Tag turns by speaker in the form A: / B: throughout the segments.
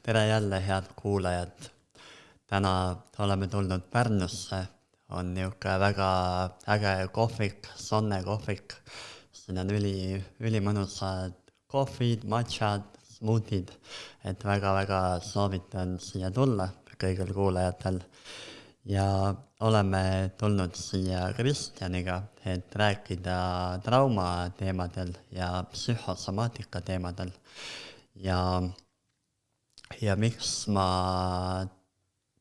A: Tere jälle, head kuulajad. Täna oleme tulnud Pärnusse. On niisugune väga äge kohvik, Sonne kohvik. Siin on ülimõnusad kohvid, matšad, smuutid. Et väga-väga soovitan siia tulla kõigil kuulajatel. Ja oleme tulnud siia Kristjaniga, et rääkida trauma teemadel ja psühhosomaatika teemadel. Ja miks ma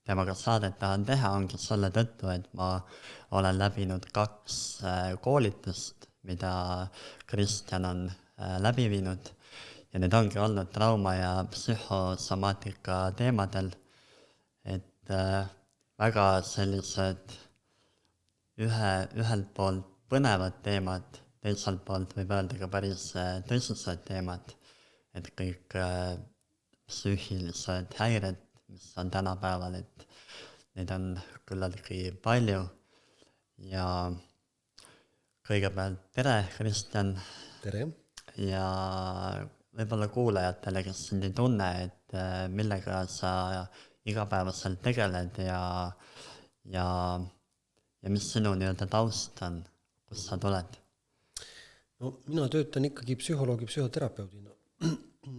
A: temaga saadet tahan teha, ongi selle tõttu, et ma olen läbinud 2 koolitust, mida Kristjan on läbi viinud. Ja need ongi olnud trauma ja psühhosomaatika teemadel. Et väga sellised ühelt poolt põnevad teemad, teiselt poolt võib öelda ka päris tõsised teemad. Et kõik psüühilised häired, mis on tänapäeval, et neid on küllaltki palju. Ja kõigepealt tere, Kristjan.
B: Tere.
A: Ja võib-olla kuulajatele, kes sind ei tunne, et millega sa igapäevaselt tegeled ja mis sinu nii-öelda taust on, kus sa tuled?
B: No, mina töötan ikkagi psühholoogi, psühhoterapeudina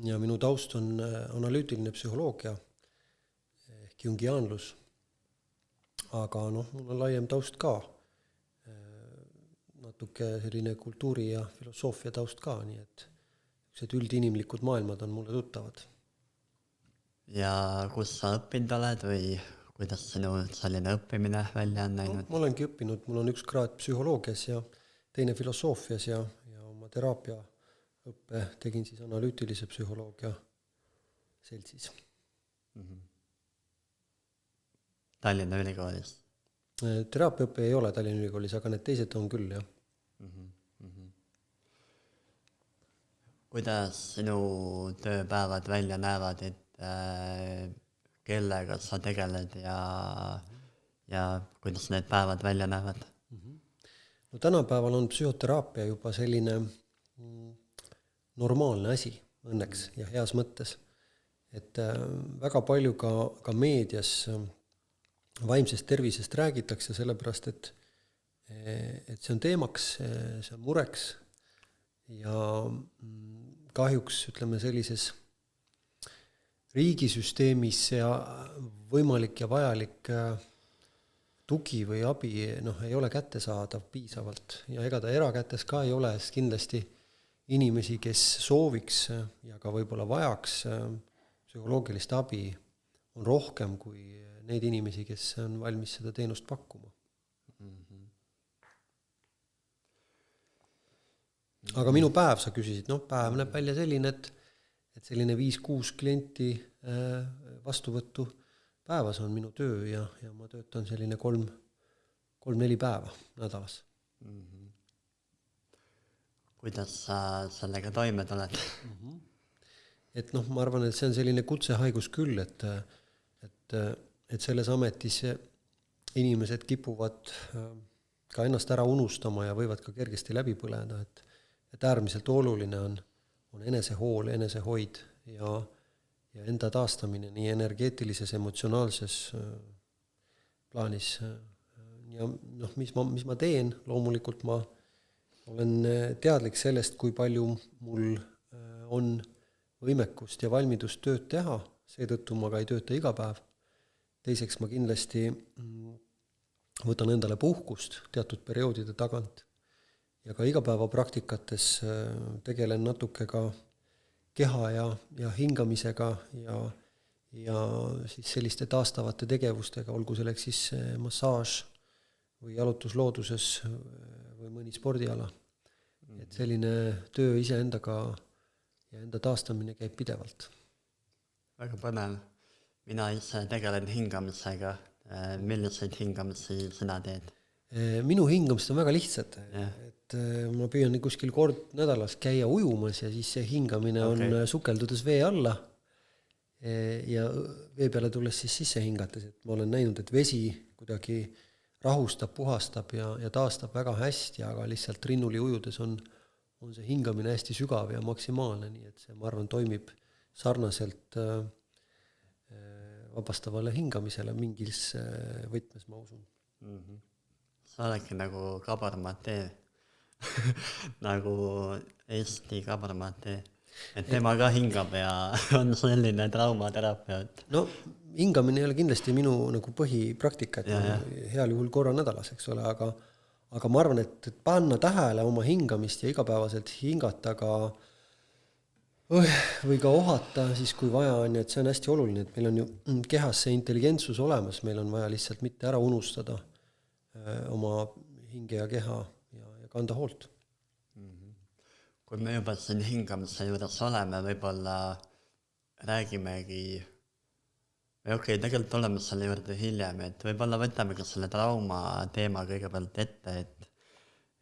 B: ja minu taust on analüütiline psühholoogia ehk jungiaanlus. Aga mul on laiem taust ka, natuke selline kultuuri ja filosoofia taust ka, nii et üldinimlikud maailmad on mulle tuttavad.
A: Ja kus sa õppinud oled või kuidas sinu selline õppimine välja on näinud?
B: Ma olengi õppinud, mul on 1 kraad psühholoogias ja teine filosoofias ja oma teraapia õppe tegin siis analüütilise psühholoogia seltsis.
A: Tallinna Ülikoolis?
B: Teraapiaõppe ei ole Tallinna Ülikoolis, aga need teised on küll, jah.
A: Kuidas sinu tööpäevad välja näevad, et kellega sa tegeled ja kuidas need päevad välja näevad?
B: No tänapäeval on psühhoteraapia juba selline normaalne asi õnneks ja heas mõttes. Et väga palju ka meedias vaimsest tervisest räägitakse sellepärast, et see on teemaks, see on mureks ja kahjuks ütleme sellises riigisüsteemis ja võimalik ja vajalik tugi või abi ei ole kättesaadav piisavalt ja ega ta erakätes ka ei ole, sest kindlasti inimesi, kes sooviks ja ka võib-olla vajaks psühholoogilist abi, on rohkem kui neid inimesi, kes on valmis seda teenust pakkuma. Aga minu päev, sa küsisid, päev näeb välja selline, et selline 5-6 klienti vastuvõttu päevas on minu töö ja ma töötan selline 3-4 päeva nädalas.
A: Kuidas sa sellega toime tuled?
B: Et ma arvan, et see on selline kutsehaigus küll, et selles ametis inimesed kipuvad ka ennast ära unustama ja võivad ka kergesti läbi põleda, et äärmiselt oluline on enesehool, enesehoid ja enda taastamine nii energeetilises, emotsionaalses plaanis. Ja mis ma teen, loomulikult ma olen teadlik sellest, kui palju mul on võimekust ja valmidust tööd teha, seetõttu ma ka ei tööta iga päev. Teiseks ma kindlasti võtan endale puhkust teatud perioodide tagant ja ka igapäevapraktikates tegelen natuke ka keha ja hingamisega ja siis selliste taastavate tegevustega, olgu selleks siis massaaž või jalutus looduses või mõni spordiala. Et selline töö iseendaga ja enda taastamine käib pidevalt.
A: Väga põnev. Mina ise tegelen hingamisega. Milliseid hingamisi sina teed?
B: Minu hingamist on väga lihtsad. Et ma püüan kuskil kord nädalas käia ujumas ja siis see hingamine on sukeldudes vee alla ja vee peale tulles siis sisse hingates. Et ma olen näinud, et vesi kuidagi rahustab, puhastab ja taastab väga hästi, aga lihtsalt rinnuli ujudes on see hingamine hästi sügav ja maksimaalne, nii et see, ma arvan, toimib sarnaselt vabastavale hingamisele mingis võtmes, ma usun.
A: Sa oledki nagu Kabarmatee nagu Eesti Kabarmatee, et tema ka hingab ja on selline traumaterapeut.
B: No hingamine ei ole kindlasti minu nagu põhipraktika, et heal juhul korra nädalas, eks ole, aga ma arvan, et panna tähele oma hingamist ja igapäevaselt hingata ka või ka ohata siis, kui vaja on, et see on hästi oluline, et meil on ju kehas see intelligentsus olemas, meil on vaja lihtsalt mitte ära unustada oma hinge ja keha ja kanda hoolt.
A: Kui me juba siin hingamise juures oleme, võib-olla räägimegi, või okei, tegelikult oleme selle juurde hiljem, et võib-olla võtame ka selle trauma teema kõigepealt ette,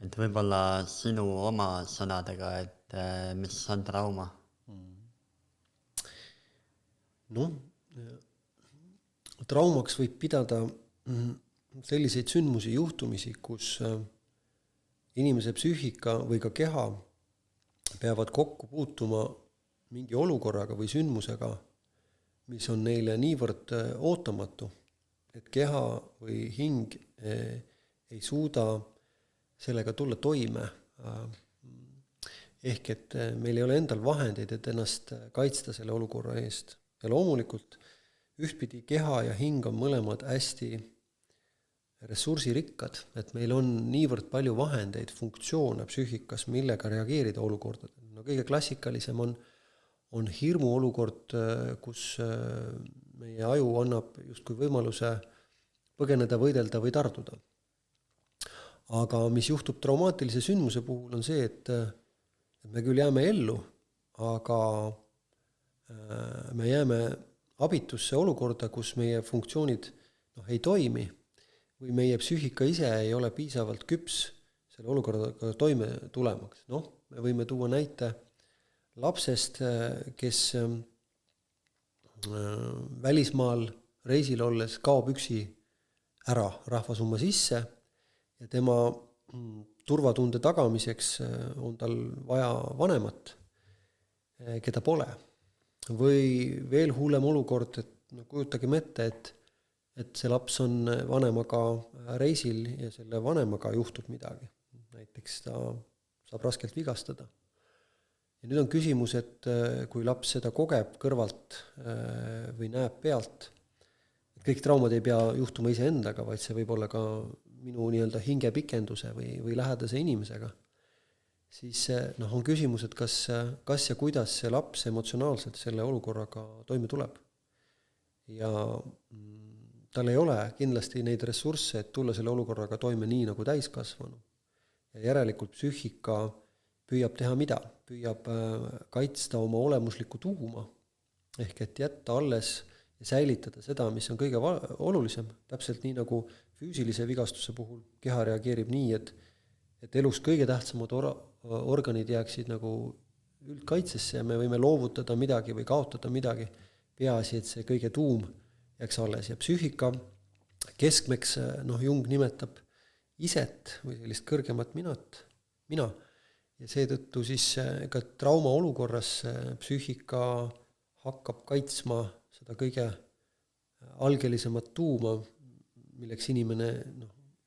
A: et võib-olla sinu oma sõnadega, et mis on trauma?
B: No, traumaks võib pidada selliseid sündmusi, juhtumisi, kus inimese psüühika või ka keha peavad kokku puutuma mingi olukorraga või sündmusega, mis on neile niivõrd ootamatu, et keha või hing ei suuda sellega tulla toime. Ehk et meil ei ole endal vahendeid, et ennast kaitsta selle olukorra eest. Ja loomulikult ühtpidi keha ja hing on mõlemad hästi ressursirikkad, et meil on niivõrd palju vahendeid, funktsioone psüühikas, millega reageerida olukordadele. No kõige klassikalisem on hirmu olukord, kus meie aju annab justkui võimaluse põgeneda, võidelda või tarduda. Aga mis juhtub traumaatilise sündmuse puhul on see, et me küll jääme ellu, aga me jääme abitusse olukorda, kus meie funktsioonid ei toimi või meie psüühika ise ei ole piisavalt küps selle olukordaga toime tulemaks. Me võime tuua näite lapsest, kes välismaal reisil olles kaob üksi ära rahvasumma sisse ja tema turvatunde tagamiseks on tal vaja vanemat, keda pole. Või veel hullem olukord, et kujutagem ette, et see laps on vanemaga reisil ja selle vanemaga juhtub midagi. Näiteks ta saab raskelt vigastada. Ja nüüd on küsimus, et kui laps seda kogeb kõrvalt või näeb pealt, et kõik traumad ei pea juhtuma iseendaga, vaid see võib olla ka minu nii-öelda hingepikenduse või lähedase inimesega, siis on küsimus, et kas ja kuidas see laps emotsionaalselt selle olukorraga toime tuleb. Ja tal ei ole kindlasti neid ressursse, et tulla selle olukorraga toime nii nagu täiskasvanu. Ja järelikult psüühika püüab teha mida? Püüab kaitsta oma olemuslikku tuuma, ehk et jätta alles ja säilitada seda, mis on kõige olulisem. Täpselt nii nagu füüsilise vigastuse puhul keha reageerib nii, et elus kõige tähtsamad organid jääksid nagu üldkaitsesse ja me võime loovutada midagi või kaotada midagi. Peaasi, et see kõige tuum jääks alles. Ja psüühika keskmeks, Jung nimetab iset või sellist kõrgemat mina. Ja seetõttu siis ka trauma olukorras psüühika hakkab kaitsma seda kõige algelisemat tuuma, milleks inimene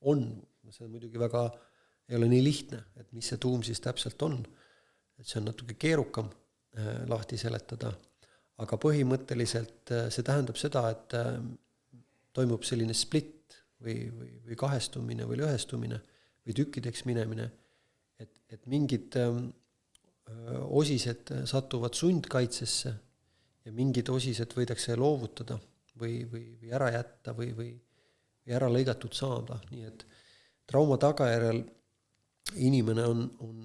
B: on. See on muidugi väga, ei ole nii lihtne, et mis see tuum siis täpselt on. Et see on natuke keerukam lahti seletada. Aga põhimõtteliselt see tähendab seda, et toimub selline split või kahestumine või lõhestumine või tükkideks minemine, et mingid osised satuvad sundkaitsesse ja mingid osised võidakse loovutada või ära jätta või ära lõigatud saada. Nii et trauma tagajärjel inimene on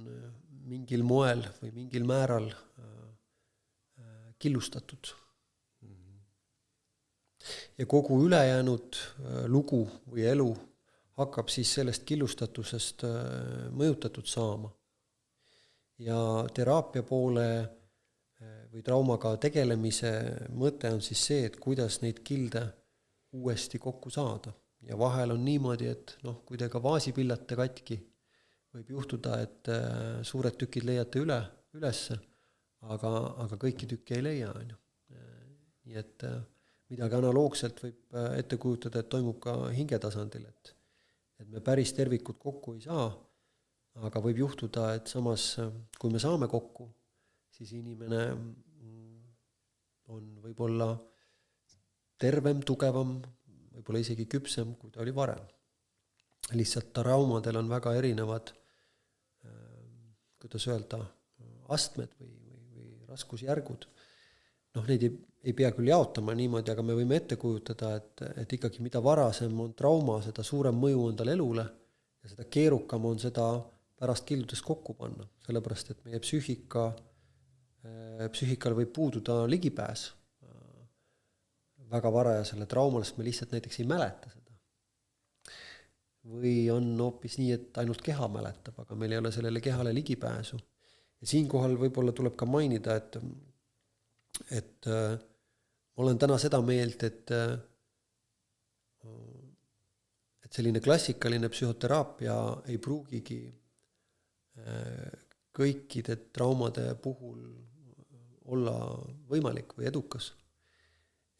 B: mingil moel või mingil määral killustatud. Ja kogu ülejäänud lugu või elu hakkab siis sellest killustatusest mõjutatud saama. Ja teraapia poole või traumaga tegelemise mõte on siis see, et kuidas neid kilde uuesti kokku saada. Ja vahel on niimoodi, et kui te ka vaasi pillate katki, võib juhtuda, et suured tükid leiate ülesse, aga kõiki tükke ei leia. Nii et midagi analoogselt võib ette kujutada, et toimub ka hingetasandil, et me päris tervikut kokku ei saa, aga võib juhtuda, et samas, kui me saame kokku, siis inimene on võib-olla tervem, tugevam, võib-olla isegi küpsem, kui ta oli varem. Lihtsalt traumadel on väga erinevad, kuidas öelda, astmed või raskusjärgud. Neid ei pea küll jaotama niimoodi, aga me võime ette kujutada, et ikkagi mida varasem on trauma, seda suurem mõju on tal elule ja seda keerukam on seda pärast kildudes kokku panna. Sellepärast, et meie psüühikal võib puududa ligipääs väga varajasele traumale, sest me lihtsalt näiteks ei mäleta seda. Või on hoopis nii, et ainult keha mäletab, aga meil ei ole sellele kehale ligipääsu. Ja siinkohal võib-olla tuleb ka mainida, et olen täna seda meelt, et selline klassikaline psühhoteraapia ei pruugigi kõikide traumade puhul olla võimalik või edukas.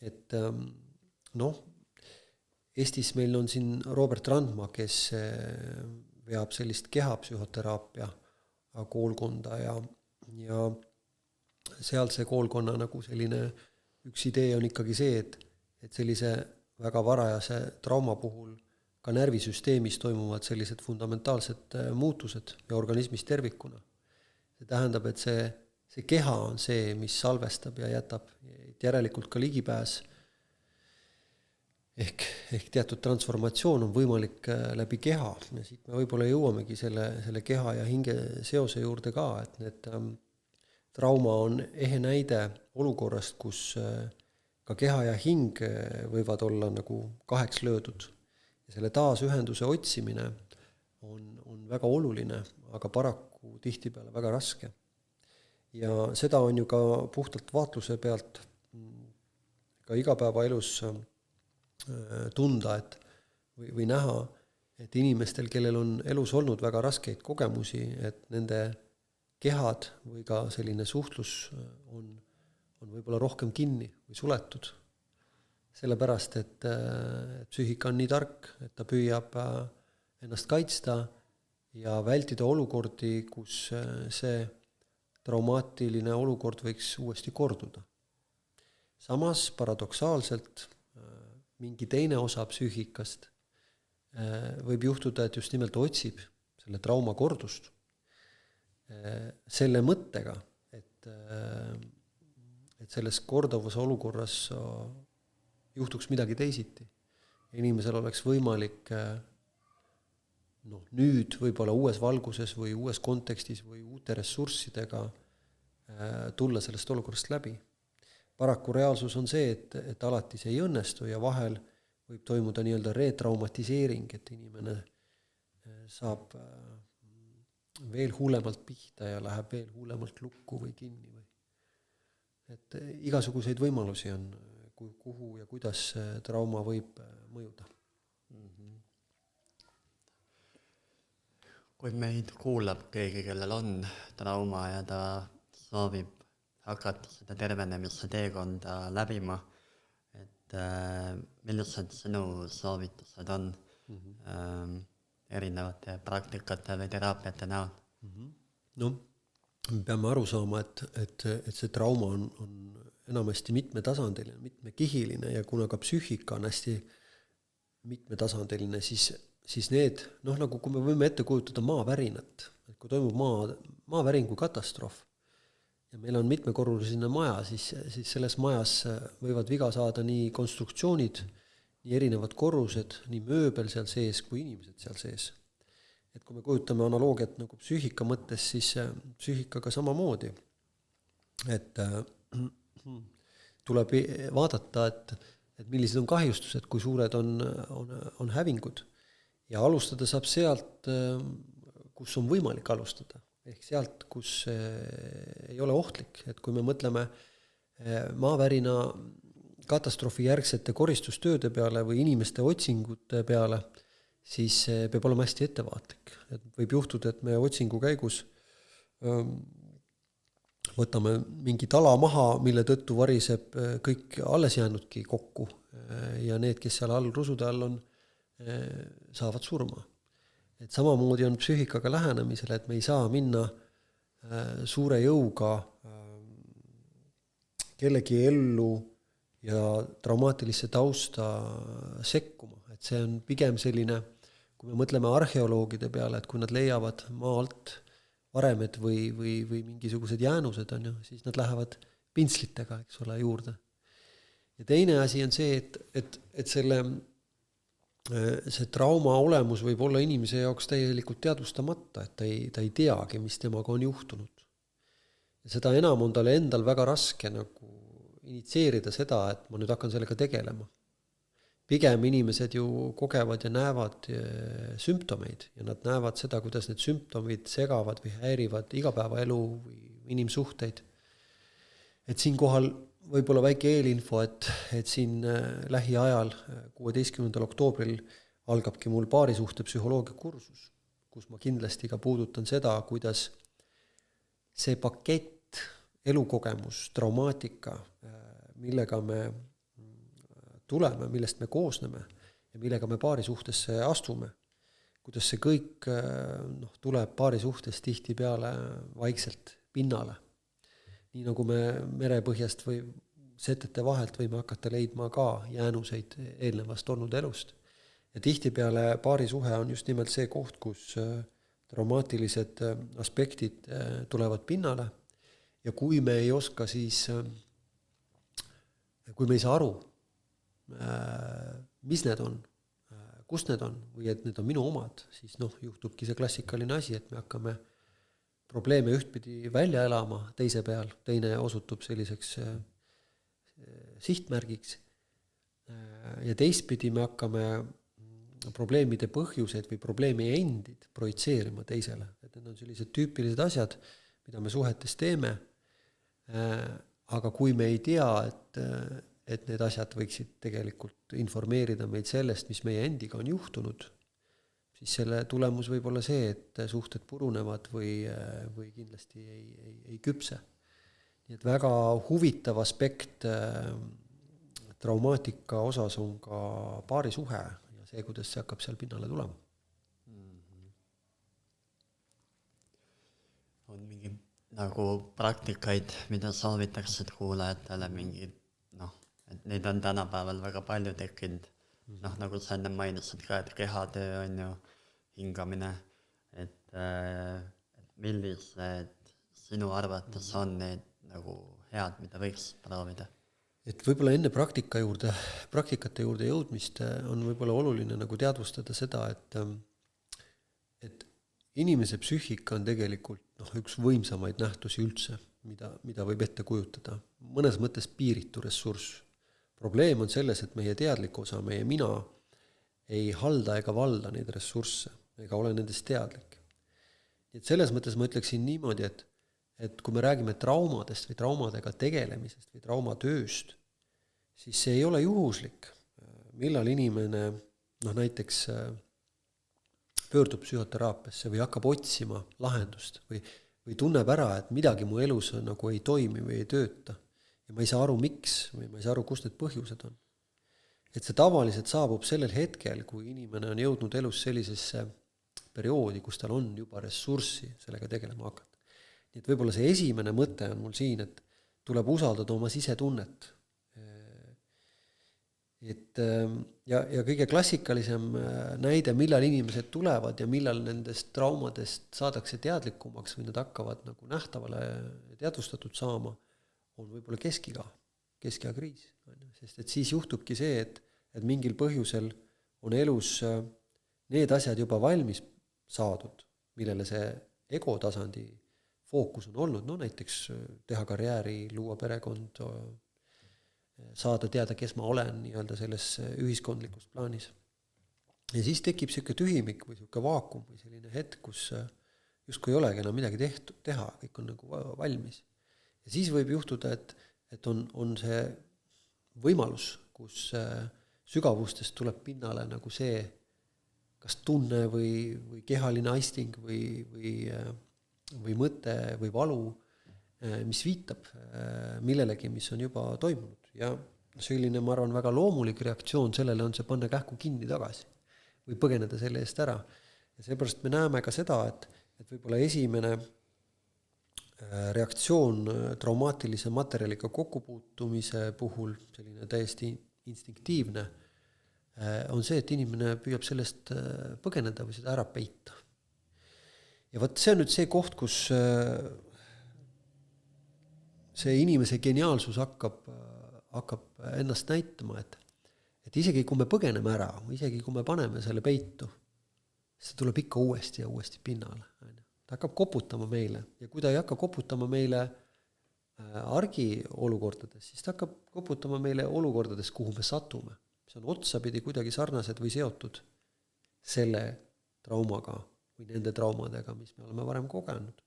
B: Et Eestis meil on siin Robert Randma, kes veab sellist kehapsühhoteraapia koolkonda ja seal see koolkonna nagu selline üks idee on ikkagi see, et sellise väga varajase trauma puhul ka närvisüsteemis toimuvad sellised fundamentaalsed muutused ja organismis tervikuna. See tähendab, et see keha on see, mis salvestab ja jätab järelikult ka ligipääs ehk teatud transformatsioon on võimalik läbi keha ja siit me võib-olla jõuamegi selle keha ja hinge seose juurde ka, et need trauma on ehe näide olukorrast, kus ka keha ja hing võivad olla nagu kaheks löödud ja selle taasühenduse otsimine on väga oluline, aga paraku tihtipeale väga raske. Ja seda on ju ka puhtalt vaatluse pealt ka igapäevaelus tunda, või näha, et inimestel, kellel on elus olnud väga raskeid kogemusi, et nende kehad või ka selline suhtlus on võib-olla rohkem kinni või suletud. Sellepärast, et psüühika on nii tark, et ta püüab ennast kaitsta ja vältida olukordi, kus see traumaatiline olukord võiks uuesti korduda. Samas paradoksaalselt mingi teine osa psüühikast võib juhtuda, et just nimelt otsib selle trauma kordust selle mõttega, et selles korduvas olukorras juhtuks midagi teisiti. Inimesel oleks võimalik nüüd võib-olla uues valguses või uues kontekstis või uute ressurssidega tulla sellest olukorrast läbi. Paraku reaalsus on see, et alati see ei õnnestu ja vahel võib toimuda nii-öelda retraumatiseering, et inimene saab veel hullemalt pihta ja läheb veel hullemalt lukku või kinni. Et igasuguseid võimalusi on, kuhu ja kuidas trauma võib mõjuda.
A: Kui meid kuulab keegi, kellel on trauma ja ta soovib hakata seda tervenemise teekonda läbima, et millised sinu soovitused on erinevate praktikate või teraapiate näol?
B: Me peame aru saama, et see trauma on enamasti mitmetasandiline, mitmekihiline ja kuna ka psüühika on hästi mitmetasandiline, siis need, nagu kui me võime ette kujutada maavärinat, et kui toimub maavärin kui katastroof ja meil on mitmekorruseline maja, siis selles majas võivad viga saada nii konstruktsioonid, nii erinevad korrused, nii mööbel seal sees kui inimesed seal sees. Et kui me kujutame analoogiat nagu psüühika mõttes, siis psüühikaga samamoodi. Et tuleb vaadata, et millised on kahjustused, kui suured on hävingud. Ja alustada saab sealt, kus on võimalik alustada. Ehk sealt, kus ei ole ohtlik. Et kui me mõtleme maavärina katastroofi järgsete koristustööde peale või inimeste otsingute peale, siis peab olema hästi ettevaatlik. Et võib juhtuda, et me otsingu käigus võtame mingi tala maha, mille tõttu variseb kõik alles jäänudki kokku ja need, kes seal all rusude all on, saavad surma. Et samamoodi on psüühikaga lähenemisel, et me ei saa minna suure jõuga kellegi ellu ja traumaatilisse tausta sekkuma. Et see on pigem selline, kui me mõtleme arheoloogide peale, et kui nad leiavad maa alt varemed või mingisugused jäänused on ju, siis nad lähevad pintslitega, eks ole, juurde. Ja teine asi on see, et see trauma olemus võib olla inimese jaoks täielikult teadvustamata, et ta ei teagi, mis temaga on juhtunud. Ja seda enam on talle endal väga raske nagu initsieerida seda, et ma nüüd hakkan sellega tegelema. Pigem inimesed ju kogevad ja näevad sümptomeid ja nad näevad seda, kuidas need sümptomid segavad või häirivad igapäevaelu või inimsuhteid. Et siinkohal võib-olla väike eelinfo, et siin lähiajal 16. oktoobril algabki mul paarisuhte psühholoogia kursus, kus ma kindlasti ka puudutan seda, kuidas see pakett, elukogemus, traumaatika, millega me tuleme, millest me koosneme ja millega me paarisuhtesse astume, kuidas see kõik tuleb paarisuhtes tihtipeale vaikselt pinnale. Nii nagu me merepõhjast või setete vahelt võime hakata leidma ka jäänuseid eelnevast olnud elust. Ja tihtipeale paarisuhe on just nimelt see koht, kus traumaatilised aspektid tulevad pinnale ja kui me ei oska siis, kui me ei saa aru, mis need on, kus need on või et need on minu omad, siis juhtubki see klassikaline asi, et me hakkame probleeme ühtpidi välja elama teise peal, teine osutub selliseks sihtmärgiks ja teistpidi me hakkame probleemide põhjuseid või probleemi endid projitseerima teisele. Et need on sellised tüüpilised asjad, mida me suhetes teeme, aga kui me ei tea, et need asjad võiksid tegelikult informeerida meid sellest, mis meie endiga on juhtunud, siis selle tulemus võib olla see, et suhted purunevad või kindlasti ei küpse. Nii et väga huvitav aspekt traumaatika osas on ka paarisuhe ja see, kuidas see hakkab seal pinnale tulema.
A: On mingi nagu praktikaid, mida soovitaksid kuulajatele mingi, et neid on tänapäeval väga palju tekkinud. Nagu sa enne mainisid ka, et kehatöö on ju hingamine, et millised sinu arvates on need nagu head, mida võiks proovida?
B: Et võib-olla enne praktikate juurde jõudmist on võib-olla oluline nagu teadvustada seda, et inimese psüühika on tegelikult üks võimsamaid nähtusi üldse, mida võib ette kujutada. Mõnes mõttes piiritu ressurss. Probleem on selles, et meie teadlik osa, meie mina ei halda ega valda neid ressursse, ega ole nendest teadlik. Nii et selles mõttes ma ütleksin niimoodi, et kui me räägime traumadest või traumadega tegelemisest või traumatööst, siis see ei ole juhuslik, millal inimene näiteks pöördub psühhoteraapiasse või hakkab otsima lahendust või tunneb ära, et midagi mu elus nagu ei toimi või ei tööta. Ja ma ei saa aru, miks, või ma ei saa aru, kus need põhjused on. Et see tavaliselt saabub sellel hetkel, kui inimene on jõudnud elus sellisesse perioodi, kus tal on juba ressurssi sellega tegelema hakata. Nii et võib-olla see esimene mõte on mul siin, et tuleb usaldada oma sisetunnet. Ja kõige klassikalisem näide, millal inimesed tulevad ja millal nendest traumadest saadakse teadlikumaks või nad hakkavad nagu nähtavale teadvustatud saama, on võib-olla keskiga kriis. Sest et siis juhtubki see, et mingil põhjusel on elus need asjad juba valmis saadud, millele see ego tasandi fookus on olnud, näiteks teha karjääri, luua perekond, saada teada, kes ma olen nii-öelda selles ühiskondlikus plaanis. Ja siis tekib selline tühimik või selline vaakum või selline hetk, kus justkui ei olegi enam midagi teha, kõik on nagu valmis. Ja siis võib juhtuda, et on see võimalus, kus sügavustest tuleb pinnale nagu see, kas tunne või kehaline aisting või mõte või valu, mis viitab millelegi, mis on juba toimunud. Ja selline, ma arvan, väga loomulik reaktsioon sellele on see panna kähku kinni tagasi või põgeneda selle eest ära. Ja seepärast me näeme ka seda, et võib-olla esimene reaktsioon traumaatilise materjaliga kokkupuutumise puhul, selline täiesti instinktiivne, on see, et inimene püüab sellest põgeneda või seda ära peita. Ja võt see on nüüd see koht, kus see inimese geniaalsus hakkab ennast näitama, et isegi kui me põgeneme ära, isegi kui me paneme selle peitu, see tuleb ikka uuesti ja uuesti pinnale. Ta hakkab koputama meile ja kui ta ei hakka koputama meile argi olukordades, siis ta hakkab koputama meile olukordades, kuhu me satume. See on otsapidi kuidagi sarnased või seotud selle traumaga või nende traumadega, mis me oleme varem kogenud.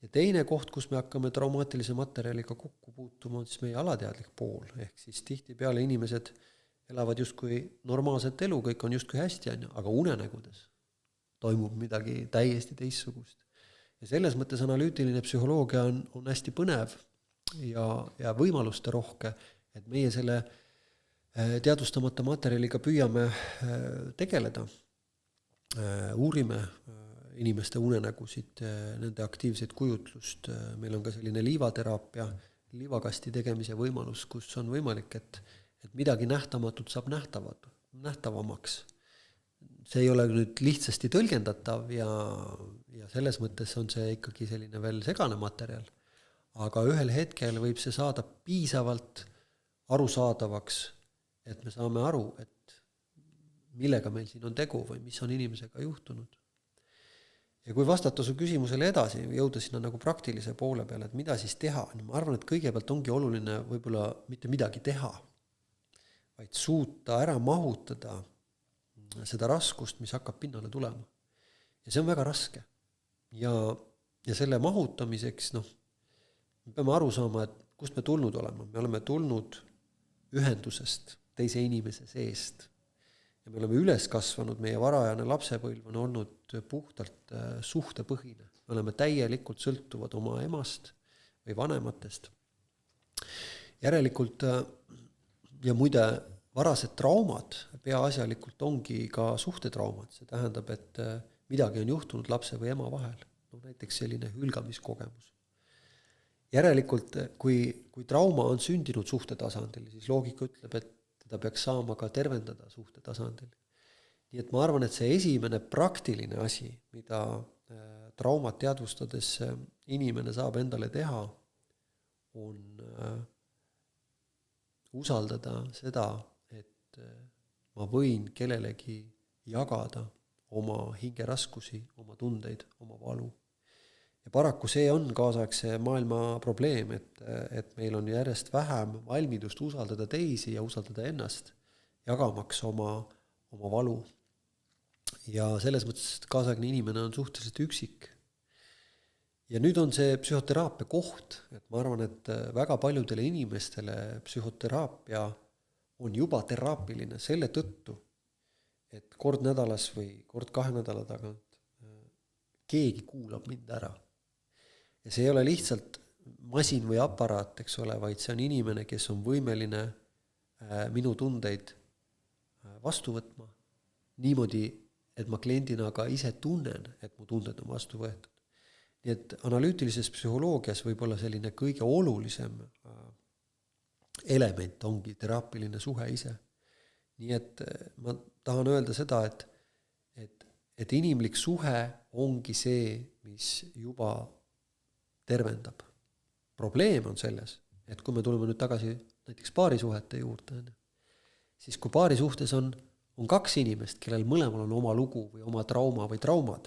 B: Ja teine koht, kus me hakkame traumaatilise materjaliga kokku puutuma, on siis meie alateadlik pool. Ehk siis tihtipeale inimesed elavad justkui normaalset elu, kõik on justkui hästi, aga unenägudes toimub midagi täiesti teistsugust. Ja selles mõttes analüütiline psühholoogia on hästi põnev ja võimaluste rohke, et meie selle teadvustamata materjaliga püüame tegeleda. Uurime inimeste unenägusid, nende aktiivseid kujutlust. Meil on ka selline liivateraapia, liivakasti tegemise võimalus, kus on võimalik, et midagi nähtamatut saab nähtavamaks. See ei ole nüüd lihtsasti tõlgendatav ja selles mõttes on see ikkagi selline veel segane materjal. Aga ühel hetkel võib see saada piisavalt arusaadavaks, et me saame aru, et millega meil siin on tegu või mis on inimesega juhtunud. Ja kui vastata su küsimusele edasi, jõuda sinna nagu praktilise poole peale, et mida siis teha, niin ma arvan, et kõigepealt ongi oluline võib-olla mitte midagi teha, vaid suuta ära mahutada seda raskust, mis hakkab pinnale tulema. Ja see on väga raske. Ja selle mahutamiseks, me peame aru saama, et kust me tulnud olema. Me oleme tulnud ühendusest teise inimese seest. Ja me oleme üles kasvanud, meie varajane lapsepõlv on olnud puhtalt suhtepõhine. Me oleme täielikult sõltuvad oma emast või vanematest. Järelikult, ja muide, varased traumad peaasjalikult ongi ka suhtetraumad. See tähendab, et midagi on juhtunud lapse või ema vahel. Näiteks selline hülgamiskogemus. Järelikult, kui trauma on sündinud suhtetasandil, siis loogika ütleb, et ta peaks saama ka tervendada suhtetasandil. Nii et ma arvan, et see esimene praktiline asi, mida traumat teadvustades inimene saab endale teha, on usaldada seda, et ma võin kellelegi jagada oma hingeraskusi, oma tundeid, oma valu. Ja paraku see on kaasaegse maailma probleem, et meil on järjest vähem valmidust usaldada teisi ja usaldada ennast, jagamaks oma valu. Ja selles mõttes kaasaegne inimene on suhteliselt üksik. Ja nüüd on see psühhoteraapia koht, et ma arvan, et väga paljudele inimestele psühhoteraapia on juba teraapiline selle tõttu, et kord nädalas või kord 2 nädala tagant keegi kuulab mind ära. Ja see ei ole lihtsalt masin või aparaat, eks ole, vaid see on inimene, kes on võimeline minu tundeid vastu võtma niimoodi, et ma kliendina ka ise tunnen, et mu tunded on vastu võetud. Nii et analüütilises psühholoogias võib olla selline kõige olulisem element ongi teraapiline suhe ise. Nii et ma tahan öelda seda, et inimlik suhe ongi see, mis juba tervendab. Probleem on selles, et kui me tuleme nüüd tagasi näiteks paarisuhete juurde, siis kui paarisuhtes on 2 inimest, kellel mõlemal on oma lugu või oma trauma või traumad,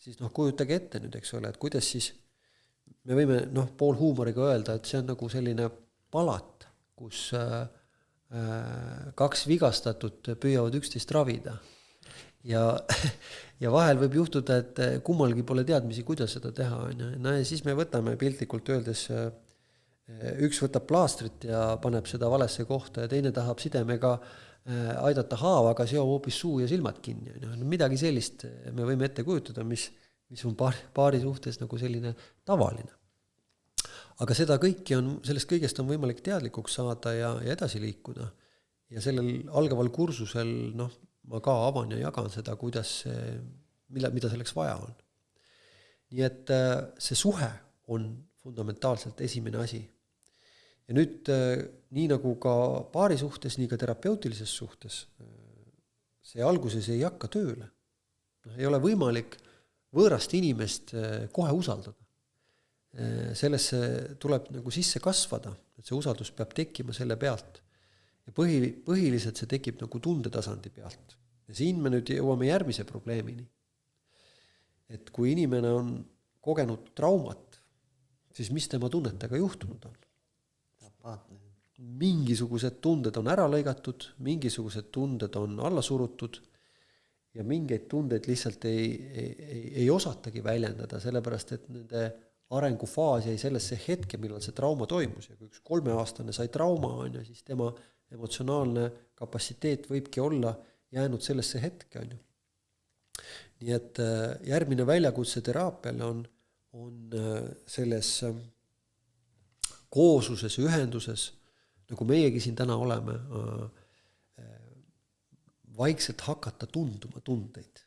B: siis kujutage ette nüüd, eks ole, et kuidas siis me võime pool huumoriga öelda, et see on nagu selline palat, kus 2 vigastatut püüavad üksteist ravida. Ja vahel võib juhtuda, et kummalgi pole teadmisi, kuidas seda teha. Ja siis me võtame piltlikult öeldes, üks võtab plaastrit ja paneb seda valesse kohta ja teine tahab sidemega aidata haavaga seob hoopis suu ja silmad kinni. Midagi sellist me võime ette kujutada, mis on paari suhtes nagu selline tavaline. aga seda kõiki sellest kõigest on võimalik teadlikuks saada ja edasi liikuda. Ja sellel algaval kursusel, ma ka avan ja jagan seda, kuidas mida selleks vaja on. Nii et see suhe on fundamentaalselt esimene asi. Ja nüüd nii nagu ka paari suhtes, nii ka terapeutilises suhtes, see alguses ei hakka tööle. Ei ole võimalik võõrast inimest kohe usaldada. Sellesse tuleb nagu sisse kasvada, et see usaldus peab tekkima selle pealt. Ja põhiliselt see tekib nagu tundetasandi pealt. Ja siin me nüüd jõuame järgmise probleemini. Et kui inimene on kogenud traumat, siis mis tema tunnetega juhtunud on? Mingisugused tunded on ära lõigatud, mingisugused tunded on alla surutud ja mingeid tundeid lihtsalt ei osatagi väljendada, sellepärast et nende arengufaas jäi sellesse hetke, millal see trauma toimus. Ja kui üks 3-aastane sai trauma, siis tema emotsionaalne kapatsiteet võibki olla jäänud sellesse hetke. Nii et järgmine väljakutse teraapial on selles koosluses, ühenduses, nagu meiegi siin täna oleme, vaikselt hakata tunduma tundeid.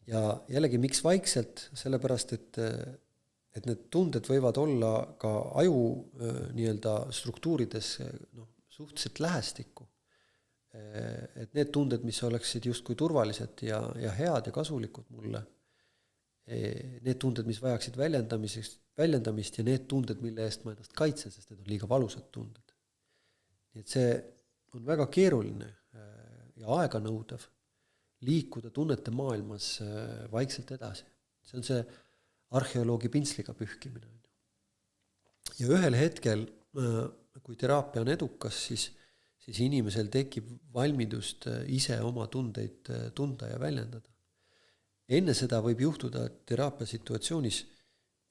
B: Ja jällegi, miks vaikselt? Sellepärast, et need tunded võivad olla ka aju nii-öelda struktuurides suhteliselt lähestikku. Et need tunded, mis oleksid justkui turvalised ja head ja kasulikud mulle, need tunded, mis vajaksid väljendamist ja need tunded, mille eest ma ennast kaitsen, sest need on liiga valusad tunded. Nii et see on väga keeruline ja aeganõudav liikuda tunnete maailmas vaikselt edasi. See on see arheoloogi pintsliga pühkimine. Ja ühel hetkel, kui teraapia on edukas, siis inimesel tekib valmidust ise oma tundeid tunda ja väljendada. Enne seda võib juhtuda teraapia situatsioonis,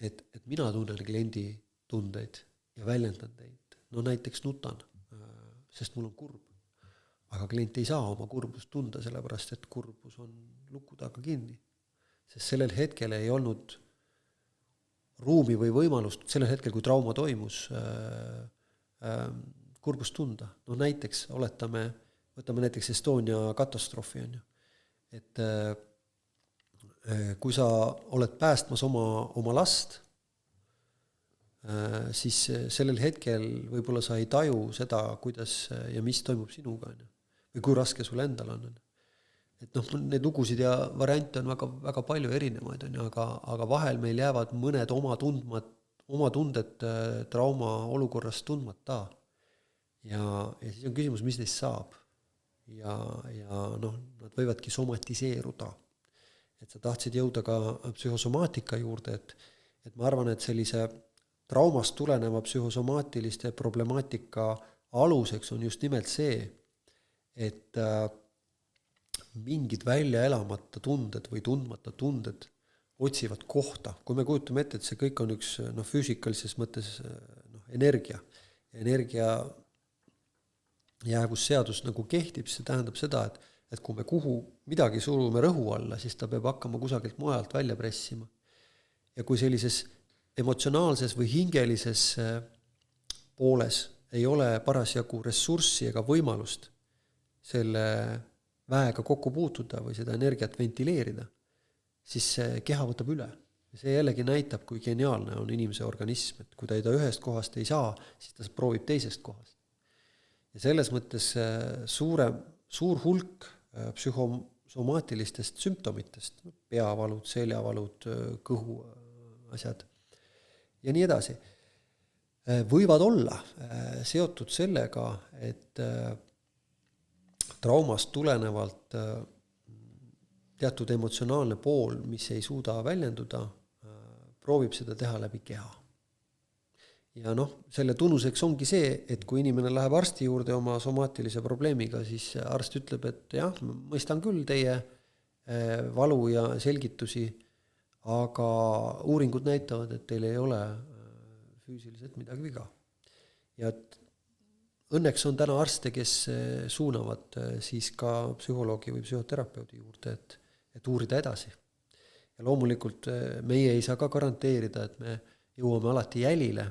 B: et mina tunnen kliendi tundeid ja väljendan teid. Näiteks nutan, sest mul on kurb. Aga klient ei saa oma kurbust tunda, sellepärast et kurbus on luku taga kinni. Sest sellel hetkel ei olnud ruumi või võimalust, sellel hetkel, kui trauma toimus, kurbust tunda. Näiteks võtame näiteks Estonia katastroofi. Et kui sa oled päästmas oma last, siis sellel hetkel võib-olla sa ei taju seda, kuidas ja mis toimub sinuga, või kui raske sul endal on. Et need lugusid ja variante on väga, väga palju erinevaid, aga vahel meil jäävad mõned oma tunded trauma olukorrast tundmata. Ja siis on küsimus, mis neist saab. Ja nad võivadki somatiseeruda. Et sa tahtsid jõuda ka psühhosomaatika juurde, et ma arvan, et sellise traumast tuleneva psühhosomaatiliste problemaatika aluseks on just nimelt see, et mingid välja elamata tunded või tundmata tunded otsivad kohta. Kui me kujutame ette, et see kõik on üks füüsikalises mõttes energia. Energia jäävusseadus nagu kehtib, see tähendab seda, et kui me kuhu midagi surume rõhu alla, siis ta peab hakkama kusagilt mujalt välja pressima. Ja kui sellises emotsionaalses või hingelises pooles ei ole parasjagu ressurssi ega võimalust selle väega kokku puutuda või seda energiat ventileerida, siis see keha võtab üle. Ja see jällegi näitab, kui geniaalne on inimese organism, et kui ta ühest kohast ei saa, siis ta proovib teisest kohast. Ja selles mõttes suur hulk psühhosomaatilistest sümptomitest, peavalud, seljavalud, kõhu asjad ja nii edasi, võivad olla seotud sellega, et traumast tulenevalt teatud emotsionaalne pool, mis ei suuda väljenduda, proovib seda teha läbi keha. Ja selle tunnuseks ongi see, et kui inimene läheb arsti juurde oma somaatilise probleemiga, siis arst ütleb, et jah, mõistan küll teie valu ja selgitusi, aga uuringud näitavad, et teil ei ole füüsiliselt midagi viga. Ja õnneks on täna arste, kes suunavad siis ka psühholoogi või psühhoterapeudi juurde, et uurida edasi. Ja loomulikult meie ei saa ka garanteerida, et me jõuame alati jälile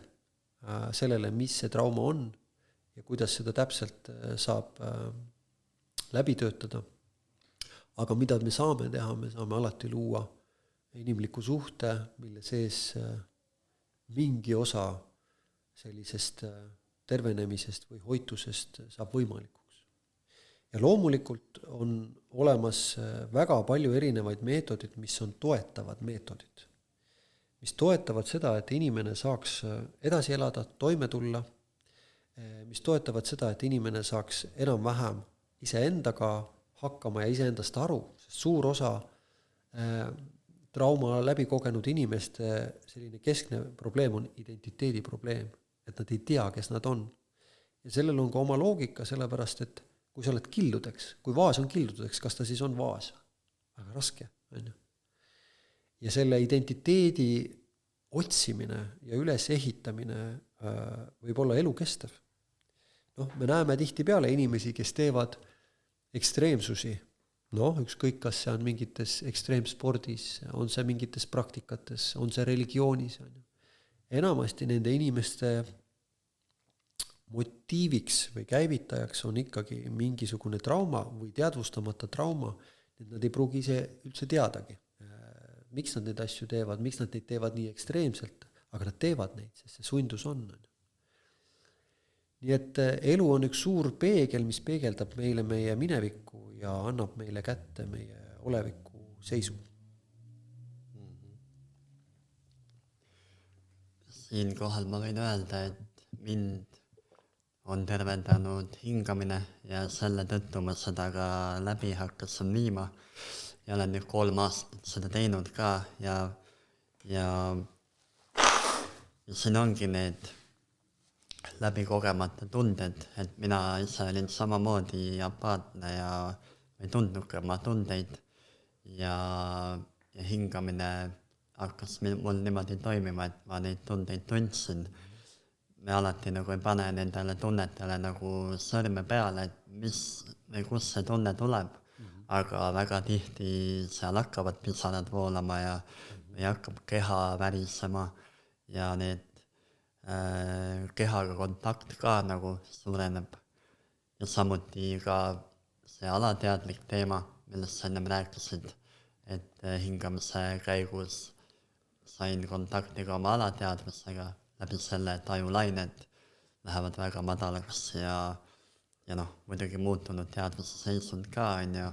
B: sellele, mis see trauma on ja kuidas seda täpselt saab läbi töötada. Aga mida me saame teha, me saame alati luua inimliku suhte, mille sees mingi osa sellisest tervenemisest või hoitusest saab võimalikuks. Ja loomulikult on olemas väga palju erinevaid meetodid, mis on toetavad meetodid. Mis toetavad seda, et inimene saaks edasi elada, toime tulla, mis toetavad seda, et inimene saaks enam-vähem iseendaga hakkama ja iseendast aru, sest suur osa trauma läbi kogenud inimeste selline keskne probleem on identiteedi probleem, et nad ei tea, kes nad on. Ja sellel on ka oma loogika, sellepärast, et kui sa oled kildudeks, kui vaas on kildudeks, kas ta siis on vaas? Väga raske, on ju. Ja selle identiteedi otsimine ja ülesehitamine võib olla elukestev. Me näeme tihti peale inimesi, kes teevad ekstreemsusi. Ükskõik, kas see on mingites ekstreemspordis, on see mingites praktikates, on see religioonis. On ju. Enamasti nende inimeste motiiviks või käivitajaks on ikkagi mingisugune trauma või teadvustamata trauma, et nad ei pruugi ise üldse teadagi, miks nad neid asju teevad, miks nad neid teevad nii ekstreemselt, aga nad teevad neid, sest see sundus on. Nii et elu on üks suur peegel, mis peegeldab meile meie minevikku ja annab meile kätte meie oleviku seisu.
A: Siinkohal ma võin öelda, et mind on tervendanud hingamine ja selle tõttu ma seda ka läbi hakkasin viima ja olen nüüd 3 aastat seda teinud ka ja siin ongi need läbi kogemata tunded, et mina ise olin samamoodi apaatne ja ei tundnud oma tundeid ja hingamine hakkas mul niimoodi toimima, et ma neid tundeid tundsin. Me alati nagu ei pane nendele tunnetele nagu sõrme peale, et mis või kus see tunne tuleb, aga väga tihti seal hakkavad pisarad voolama ja hakkab keha värisema ja need kehaga kontakt ka nagu suureneb. Ja samuti ka see alateadlik teema, millest sa ennem rääkisid, et hingamise käigus sain kontakti ka oma alateadmisega, läbi selle, et ajulained lähevad väga madalaks ja muidugi muutunud teadvuse seisund ka, on ju,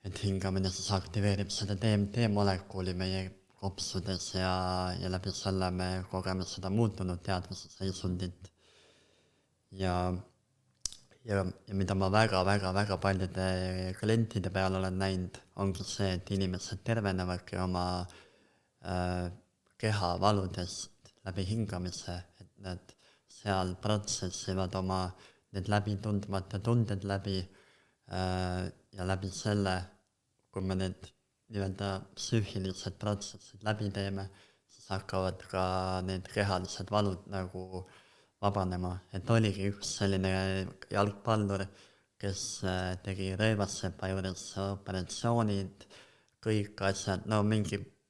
A: et hingamine siis aktiveerib seda D-molekuuli meie kopsudes ja läbi selle me kogeme seda muutunud teadvuse seisundit. Ja mida ma väga paljude klientide peal olen näinud, ongi see, et inimesed tervenevadki oma keha valudest läbi hingamise, et nad seal protsessivad oma need läbi tundmata tunded läbi ja läbi selle, kui me need nii-öelda psüühilised protsessid läbi teeme, siis hakkavad ka need kehalised valud nagu vabanema. Et oligi üks selline jalgpallur, kes tegi röövassepa juures operatsioonid, kõik asjad,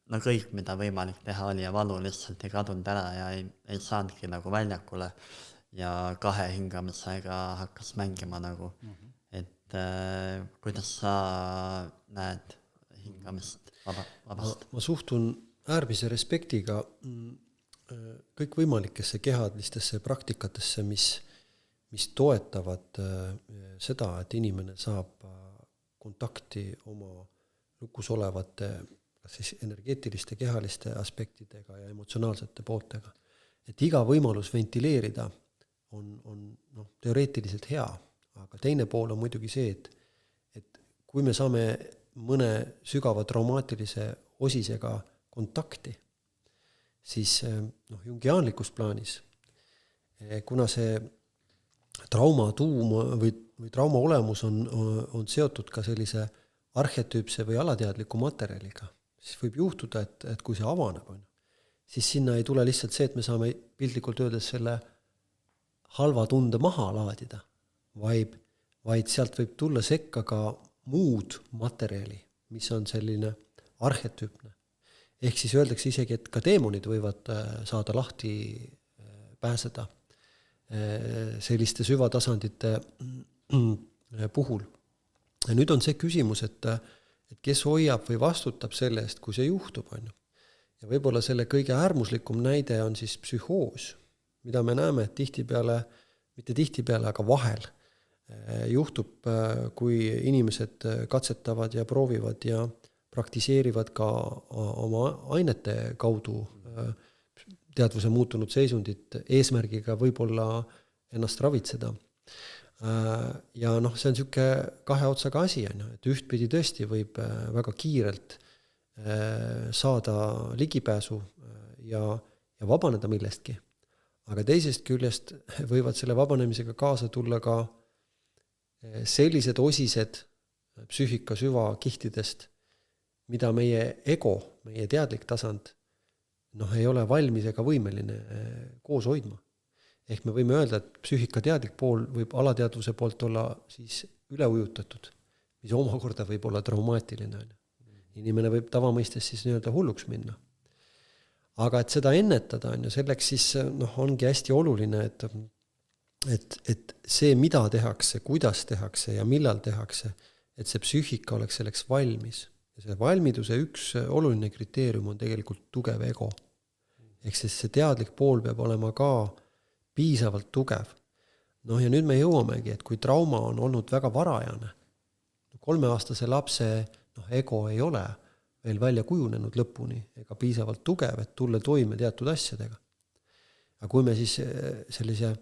A: kõik, mida võimalik teha oli ja valu lihtsalt ei kadunud ära ja ei saanudki nagu väljakule ja 2 hingamisega hakkas mängima nagu. Et kuidas sa näed hingamist vabast?
B: Ma suhtun äärmise respektiga kõikvõimalikesse kehadlistesse praktikatesse, mis toetavad seda, et inimene saab kontakti oma lukus olevate siis energeetiliste, kehaliste aspektidega ja emotsionaalsete pooltega. Et iga võimalus ventileerida on teoreetiliselt hea, aga teine pool on muidugi see, et kui me saame mõne sügava traumaatilise osisega kontakti, siis jungiaanlikus plaanis, kuna see trauma tuum või trauma olemus on seotud ka sellise arhetüüpse või alateadliku materjaliga, siis võib juhtuda, et kui see avaneb, siis sinna ei tule lihtsalt see, et me saame piltlikult öeldes selle halva tunde maha laadida, vaid sealt võib tulla sekka ka muud materjali, mis on selline arhetüüpne. ehk siis öeldakse isegi, et ka teemonid võivad saada lahti pääseda selliste süvatasandite puhul. Ja nüüd on see küsimus, et kes hoiab või vastutab selle eest, kui see juhtub, on ju. Ja võib-olla selle kõige äärmuslikum näide on siis psühhoos, mida me näeme, et tihtipeale, mitte tihtipeale, aga vahel juhtub, kui inimesed katsetavad ja proovivad ja praktiseerivad ka oma ainete kaudu teadvuse muutunud seisundit eesmärgiga võib-olla ennast ravitseda. Ja noh, see on siuke kahe otsaga asi, et ühtpidi tõesti võib väga kiirelt saada ligipääsu ja vabaneda millestki. Aga teisest küljest võivad selle vabanemisega kaasa tulla ka sellised osised psüühika süvakihtidest, mida meie ego, meie teadlik tasand, ei ole valmis ega võimeline koos hoidma. Ehk me võime öelda, et psüühika teadlik pool võib alateadvuse poolt olla siis üleujutatud, mis omakorda võib olla traumaatiline. Inimene võib tavamõistes siis nii-öelda hulluks minna. Aga et seda ennetada, selleks siis ongi hästi oluline, et see, mida tehakse, kuidas tehakse ja millal tehakse, et see psüühika oleks selleks valmis. Ja see valmiduse üks oluline kriteerium on tegelikult tugev ego. Ehk siis see teadlik pool peab olema ka piisavalt tugev. Ja nüüd me jõuamegi, et kui trauma on olnud väga varajane, 3-aastase lapse ego ei ole veel välja kujunenud lõpuni ega piisavalt tugev, et tulla toime teatud asjadega. Aga kui me siis sellise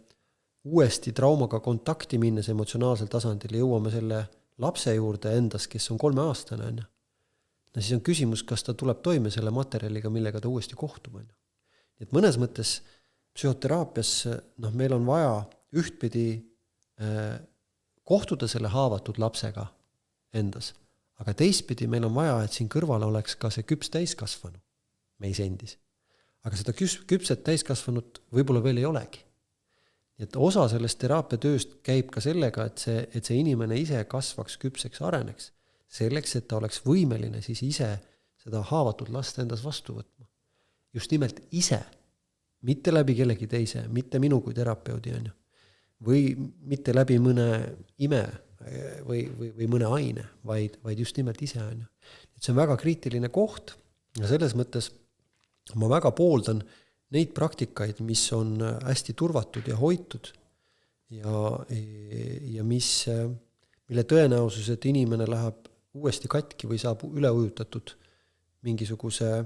B: uuesti traumaga kontakti minnes emotsionaalsel tasandil jõuame selle lapse juurde endas, kes on 3-aastane, siis on küsimus, kas ta tuleb toime selle materjaliga, millega ta uuesti kohtub. Et mõnes mõttes psühhoteraapias meil on vaja ühtpidi kohtuda selle haavatud lapsega endas, aga teistpidi meil on vaja, et siin kõrval oleks ka see küps täiskasvanu meis endis. Aga seda küpset täiskasvanut võib-olla veel ei olegi. Et osa sellest teraapiatööst käib ka sellega, et see inimene ise kasvaks, küpseks, areneks, selleks, et ta oleks võimeline siis ise seda haavatud last endas vastu võtma. Just nimelt ise, mitte läbi kellegi teise, mitte minu kui terapeudi, või mitte läbi mõne ime või mõne aine, vaid just nimelt ise. Et see on väga kriitiline koht ja selles mõttes ma väga pooldan neid praktikaid, mis on hästi turvatud ja hoitud ja mille tõenäosus, et inimene läheb uuesti katki või saab üleujutatud mingisuguse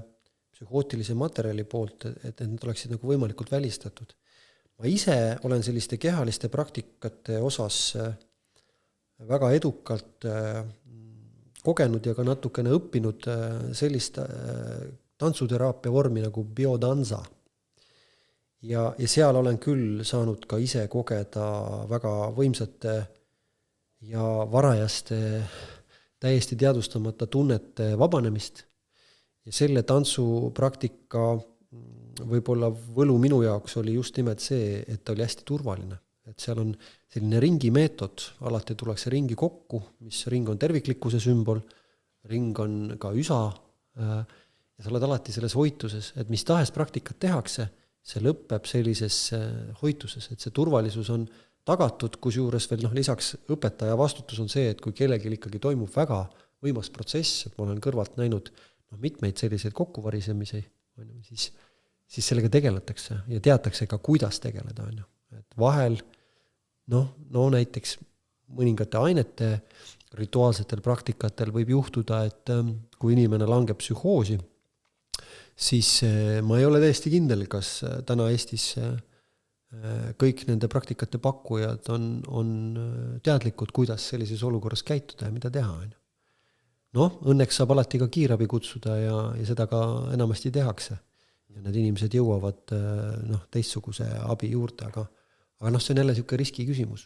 B: psühhootilise materjali poolt, et need oleksid nagu võimalikult välistatud. Ma ise olen selliste kehaliste praktikate osas väga edukalt kogenud ja ka natukene õppinud sellist tantsuteraapia vormi nagu biodanza. Ja seal olen küll saanud ka ise kogeda väga võimsate ja varajaste täiesti teadvustamata tunnete vabanemist. Ja selle tantsupraktika võib-olla võlu minu jaoks oli just nimelt see, et ta oli hästi turvaline. Et seal on selline ringi meetod, alati tullakse ringi kokku, mis ring on terviklikkuse sümbol, ring on ka üsa ja sa oled alati selles hoituses, et mis tahes praktikat tehakse, see lõpeb sellises hoituses, et see turvalisus on tagatud, kusjuures veel lisaks õpetaja vastutus on see, et kui kellelgi ikkagi toimub väga võimas protsess, et ma olen kõrvalt näinud mitmeid selliseid kokkuvarisemisi, siis sellega tegeletakse ja teatakse ka, kuidas tegeleda. Et vahel, näiteks mõningate ainete rituaalsetel praktikatel võib juhtuda, et kui inimene langeb psühhoosi, siis ma ei ole täiesti kindel, kas täna Eestis kõik nende praktikate pakkujad on teadlikud, kuidas sellises olukorras käituda ja mida teha. Õnneks saab alati ka kiirabi kutsuda ja seda ka enamasti tehakse. Ja need inimesed jõuavad teistsuguse abi juurde, aga see on jälle siuke riski küsimus.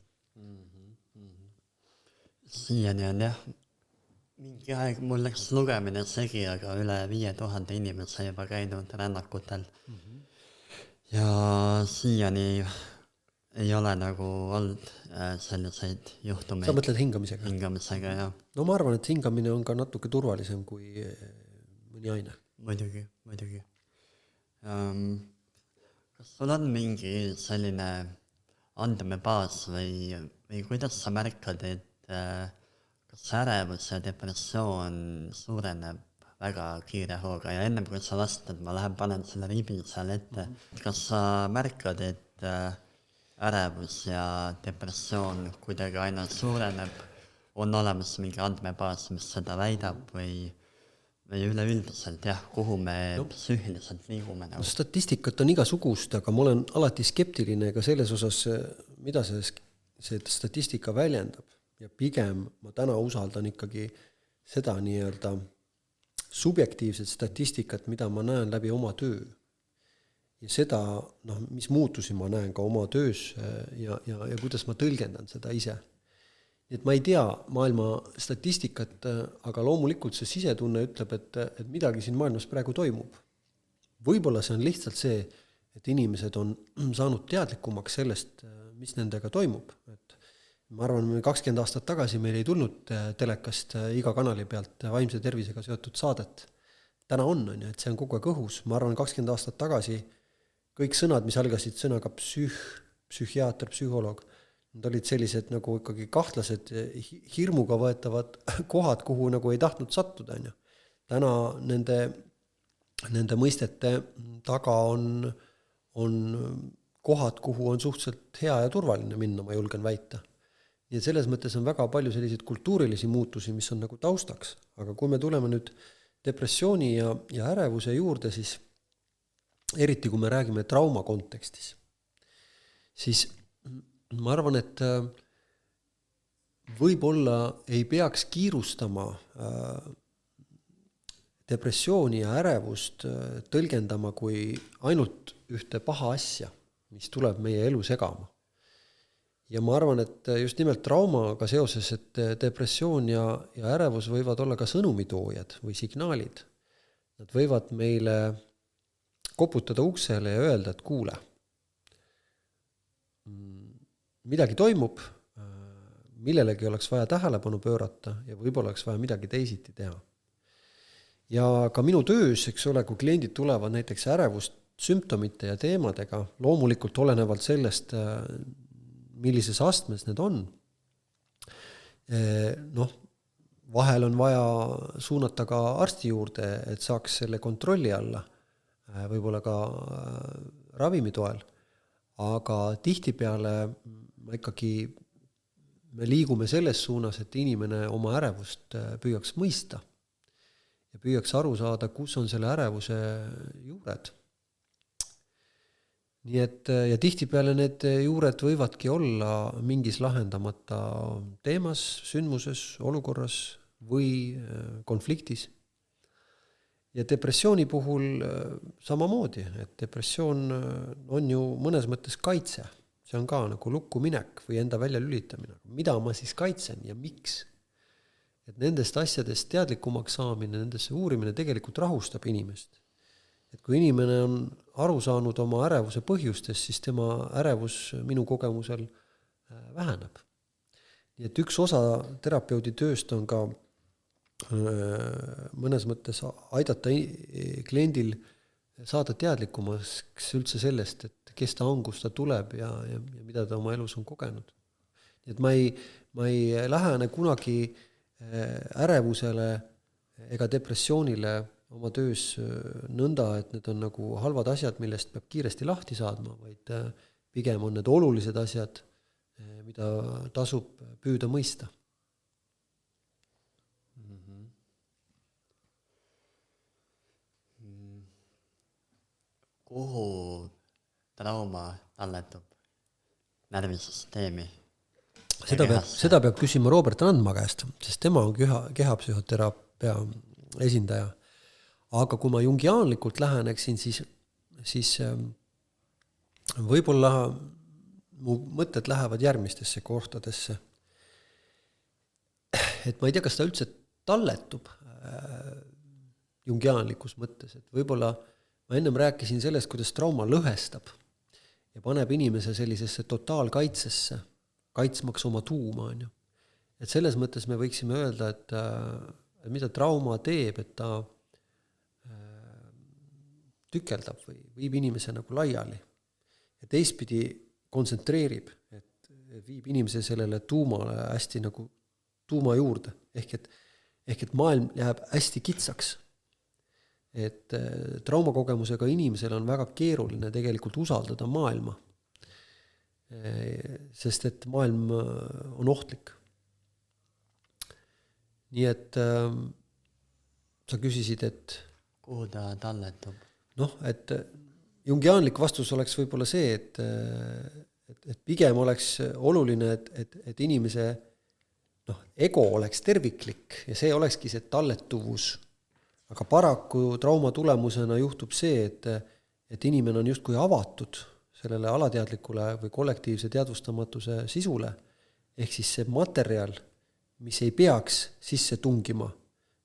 A: Siiani on mingi aeg mul läks lugemine segi, aga üle 5000 inimese juba käinud rännakutel. Ja siiani ei ole nagu olnud selliseid juhtumeid.
B: Sa mõtled hingamisega?
A: Hingamisega, jah.
B: Ma arvan, et hingamine on ka natuke turvalisem kui mõni aine.
A: muidugi. Kas sul on mingi selline andmebaas või kuidas sa märkad, et kas ärevus ja depressioon suureneb väga kiire hooga ja ennem kui sa vastad, ma panen selle ribi seal ette. Kas sa märkad, et ärevus ja depressioon kuidagi aina suureneb, on olemas mingi andmebaas, mis seda väidab või üleüldiselt jah, kuhu me psüühiliselt liigume nagu?
B: Statistikat on igasugust, aga ma olen alati skeptiline ka selles osas, mida see statistika väljendab. Ja pigem ma täna usaldan ikkagi seda nii-öelda subjektiivset statistikat, mida ma näen läbi oma töö. Ja seda, mis muutusi ma näen ka oma töös ja kuidas ma tõlgendan seda ise. Nii et ma ei tea maailma statistikat, aga loomulikult see sisetunne ütleb, et midagi siin maailmas praegu toimub. Võib-olla see on lihtsalt see, et inimesed on saanud teadlikumaks sellest, mis nendega toimub. Et ma arvan, 20 aastat tagasi meil ei tulnud telekast iga kanali pealt vaimse tervisega seotud saadet. Täna on, et see on kogu aeg õhus. Ma arvan, 20 aastat tagasi kõik sõnad, mis algasid sõnaga psühhiaater, psühholoog, nad olid sellised nagu ikkagi kahtlased, hirmuga võetavad kohad, kuhu nagu ei tahtnud sattuda. Täna nende mõistete taga on kohad, kuhu on suhteliselt hea ja turvaline minna, ma julgen väita. Nii et selles mõttes on väga palju selliseid kultuurilisi muutusi, mis on nagu taustaks. Aga kui me tuleme nüüd depressiooni ja ärevuse juurde, siis eriti kui me räägime trauma kontekstis, siis ma arvan, et võib-olla ei peaks kiirustama depressiooni ja ärevust tõlgendama kui ainult ühte paha asja, mis tuleb meie elu segama. Ja ma arvan, et just nimelt traumaga seoses, et depressioon ja ärevus võivad olla ka sõnumitoojad või signaalid. Nad võivad meile koputada uksele ja öelda, et kuule, midagi toimub, millelegi oleks vaja tähelepanu pöörata ja võib-olla oleks vaja midagi teisiti teha. Ja ka minu töös, eks ole, kui kliendid tulevad näiteks ärevust sümptomite ja teemadega, loomulikult olenevalt sellest, millises astmes need on. Vahel on vaja suunata ka arsti juurde, et saaks selle kontrolli alla, võib-olla ka ravimi toel. Aga tihtipeale me liigume selles suunas, et inimene oma ärevust püüaks mõista ja püüaks aru saada, kus on selle ärevuse juured. Nii et ja tihtipeale need juured võivadki olla mingis lahendamata teemas, sündmuses, olukorras või konfliktis. Ja depressiooni puhul samamoodi, et depressioon on ju mõnes mõttes kaitse. See on ka nagu lukku minek või enda välja lülitamine. Mida ma siis kaitsen ja miks? Et nendest asjadest teadlikumaks saamine, nendesse uurimine tegelikult rahustab inimest. Et kui inimene on aru saanud oma ärevuse põhjustest, siis tema ärevus minu kogemusel väheneb. Nii et üks osa terapeudi tööst on ka mõnes mõttes aidata kliendil saada teadlikumaks üldse sellest, et kes ta on, kus ta tuleb ja mida ta oma elus on kogenud. Nii et ma ei lähene kunagi ärevusele ega depressioonile oma töös nõnda, et need on nagu halvad asjad, millest peab kiiresti lahti saadma, vaid pigem on need olulised asjad, mida tasub püüda mõista.
A: Kuhu trauma talletub närvisüsteemi?
B: Seda peab küsima Robert Randma käest, sest tema on kehapsühhoteraapia esindaja. Aga kui ma jungiaanlikult läheneksin, siis võib-olla mu mõtted lähevad järgmistesse kohtadesse. Et ma ei tea, kas ta üldse talletub jungiaanlikus mõttes, et võib-olla ma ennem rääkisin sellest, kuidas trauma lõhestab ja paneb inimese sellisesse totaalkaitsesse, kaitsmaks oma tuuma. Et selles mõttes me võiksime öelda, et mida trauma teeb, et ta tükeldab või viib inimese nagu laiali. Ja teistpidi kontsentreerib, et viib inimese sellele tuumale hästi nagu tuuma juurde. Ehk et maailm jääb hästi kitsaks. Et traumakogemusega inimesel on väga keeruline tegelikult usaldada maailma. Sest et maailm on ohtlik. Nii et sa küsisid, et
A: kuhu ta talletub?
B: Et jungiaanlik vastus oleks võib-olla see, et pigem oleks oluline, et inimese ego oleks terviklik ja see olekski see talletuvus. Aga paraku trauma tulemusena juhtub see, et inimene on justkui avatud sellele alateadlikule või kollektiivse teadvustamatuse sisule, ehk siis see materjal, mis ei peaks sisse tungima,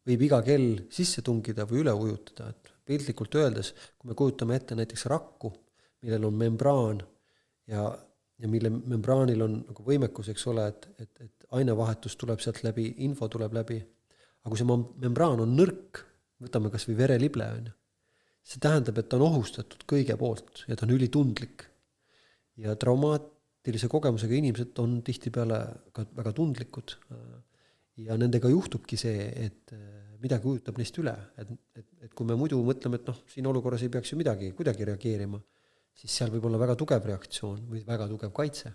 B: võib iga kell sisse tungida või üle ujutada. Et piltlikult öeldes, kui me kujutame ette näiteks rakku, millel on membraan ja mille membraanil on nagu võimekus, eks ole, et ainevahetus tuleb sealt läbi, info tuleb läbi, aga kui see membraan on nõrk, võtame kas või verelible, see tähendab, et ta on ohustatud kõige poolt ja ta on ülitundlik. Ja traumaatilise kogemusega inimesed on tihtipeale ka väga tundlikud ja nendega juhtubki see, et midagi ujutab neist üle. Et kui me muidu mõtleme, et siin olukorras ei peaks ju kuidagi reageerima, siis seal võib olla väga tugev reaktsioon või väga tugev kaitse.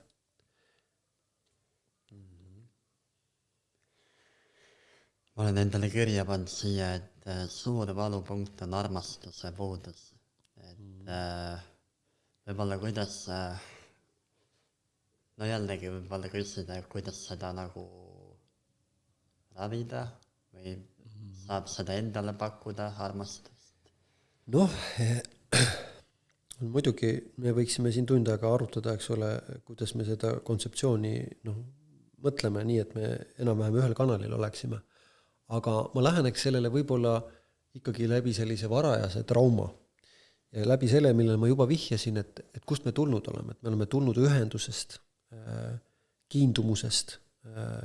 A: Ma olen endale kirja pannud siia, et suur valupunkt on armastuse puudus. Et võib-olla kuidas, jällegi võib-olla küsida, kuidas seda nagu ravida või saab seda endale pakkuda armastust?
B: Muidugi me võiksime siin tund aega arutada, eks ole, kuidas me seda kontseptsiooni mõtleme nii, et me enam-vähem ühel kanalil oleksime. Aga ma läheneks sellele võib-olla ikkagi läbi sellise varajase trauma ja läbi selle, millele ma juba vihjasin, et kust me tulnud oleme, et me oleme tulnud ühendusest, kiindumusest,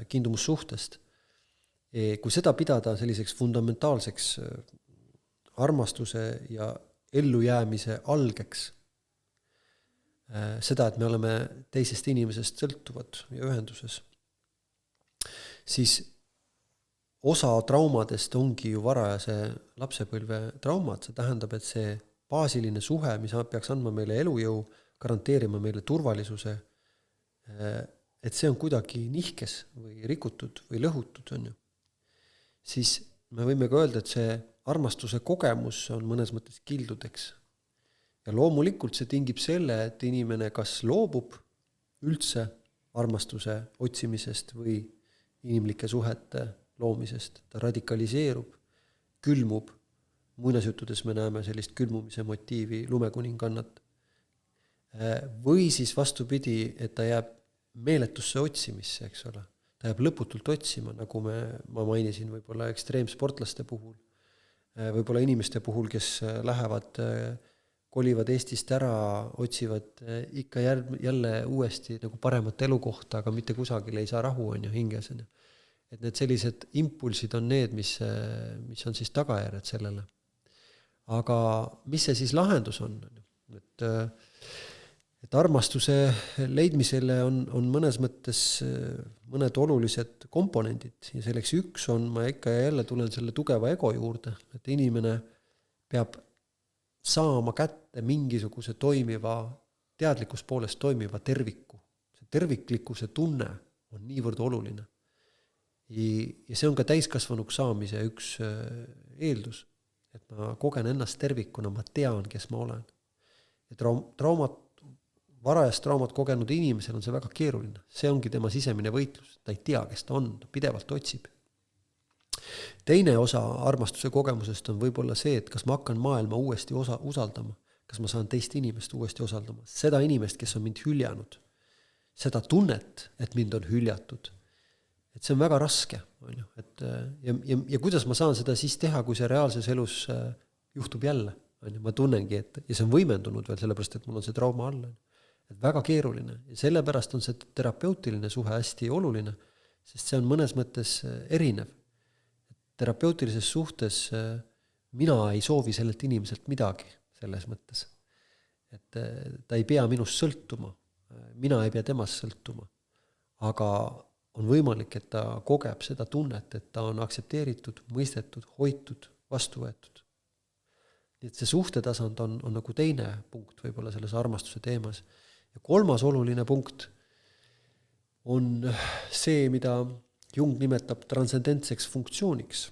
B: kiindumussuhtest. Kui seda pidada selliseks fundamentaalseks armastuse ja ellujäämise algeks, seda, et me oleme teisest inimesest sõltuvad ja ühenduses, siis osa traumadest ongi ju varajase lapsepõlve traumad. See tähendab, et see baasiline suhe, mis peaks andma meile elujõu, garanteerima meile turvalisuse, et see on kuidagi nihkes või rikutud või lõhutud, on ju. Siis me võime ka öelda, et see armastuse kogemus on mõnes mõttes kildudeks. Ja loomulikult see tingib selle, et inimene kas loobub üldse armastuse otsimisest või inimlike suhete loomisest, ta radikaliseerub, külmub, muinasjuttudes me näeme sellist külmumise motiivi lumekuningannat, või siis vastupidi, et ta jääb meeletusse otsimisse, eks ole. Ta jääb lõputult otsima, nagu ma mainisin võib-olla ekstreemsportlaste puhul, võib-olla inimeste puhul, kes lähevad, kolivad Eestist ära, otsivad ikka jälle uuesti nagu paremat elukohta, aga mitte kusagil ei saa rahu, on ju, hinges, on ju. Et need sellised impulsid on need, mis on siis tagajärjed sellele. Aga mis see siis lahendus on? Et armastuse leidmisele on mõnes mõttes mõned olulised komponendid ja selleks üks on, ma ikka ja jälle tulen selle tugeva ego juurde, et inimene peab saama kätte mingisuguse toimiva, teadlikus poolest toimiva terviku. See terviklikkuse tunne on niivõrd oluline. Ja see on ka täiskasvanuks saamise üks eeldus, et ma kogen ennast tervikuna, ma tean, kes ma olen. Ja varajast traumat kogenud inimesel on see väga keeruline. See ongi tema sisemine võitlus, ta ei tea, kes ta on, ta pidevalt otsib. Teine osa armastuse kogemusest on võib-olla see, et kas ma hakkan maailma uuesti usaldama, kas ma saan teist inimest uuesti usaldama, seda inimest, kes on mind hüljanud, seda tunnet, et mind on hüljatud. Et see on väga raske, on ju. Ja kuidas ma saan seda siis teha, kui see reaalses elus juhtub jälle, on ju. Ma tunnengi, et ja see on võimendunud veel sellepärast, et mul on see trauma all. Et väga keeruline ja sellepärast on see terapeutiline suhe hästi oluline, sest see on mõnes mõttes erinev. Terapeutilises suhtes mina ei soovi sellelt inimeselt midagi, selles mõttes. Et ta ei pea minust sõltuma, mina ei pea temast sõltuma, aga on võimalik, et ta kogeb seda tunnet, et ta on aktsepteeritud, mõistetud, hoitud, vastu võetud. Nii et see suhtetasand on nagu teine punkt võib-olla selles armastuse teemas. Ja kolmas oluline punkt on see, mida Jung nimetab transcendentseks funktsiooniks.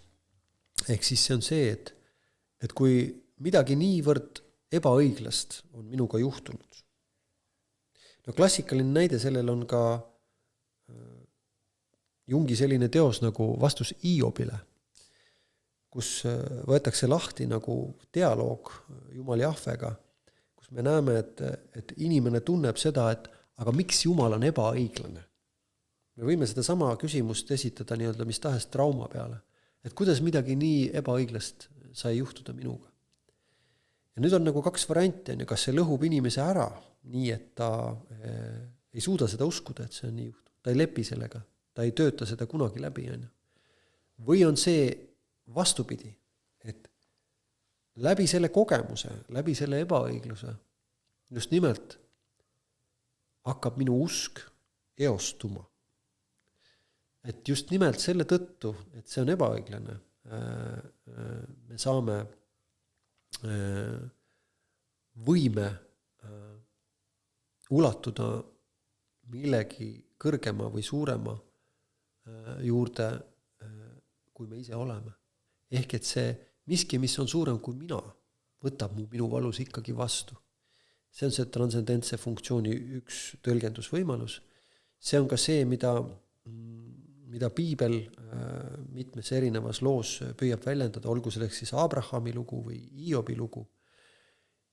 B: Ehk siis see on see, et kui midagi niivõrd ebaõiglast on minuga juhtunud. No klassikaline näide sellel on ka Jungi selline teos nagu Vastus Iobile, kus võetakse lahti nagu dialoog Jumal Jahvega, kus me näeme, et inimene tunneb seda, et aga miks Jumal on ebaõiglane? Me võime seda sama küsimust esitada nii-öelda mis tahes trauma peale. Et kuidas midagi nii ebaõiglast sai juhtuda minuga. Ja nüüd on nagu kaks varianti, kas see lõhub inimese ära, nii et ta ei suuda seda uskuda, et see on nii juhtunud. Ta ei lepi sellega, ta ei tööta seda kunagi läbi. Või on see vastupidi, et läbi selle kogemuse, läbi selle ebaõigluse, just nimelt hakkab minu usk eostuma. Et just nimelt selle tõttu, et see on ebaõiglane, me saame võime ulatuda millegi kõrgema või suurema juurde, kui me ise oleme. Ehk et see miski, mis on suurem kui mina, võtab minu valus ikkagi vastu. See on see transcendentse funktsiooni üks tõlgendusvõimalus. See on ka see, mida piibel mitmes erinevas loos püüab väljendada, olgu selleks siis Abrahami lugu või Hiobi lugu.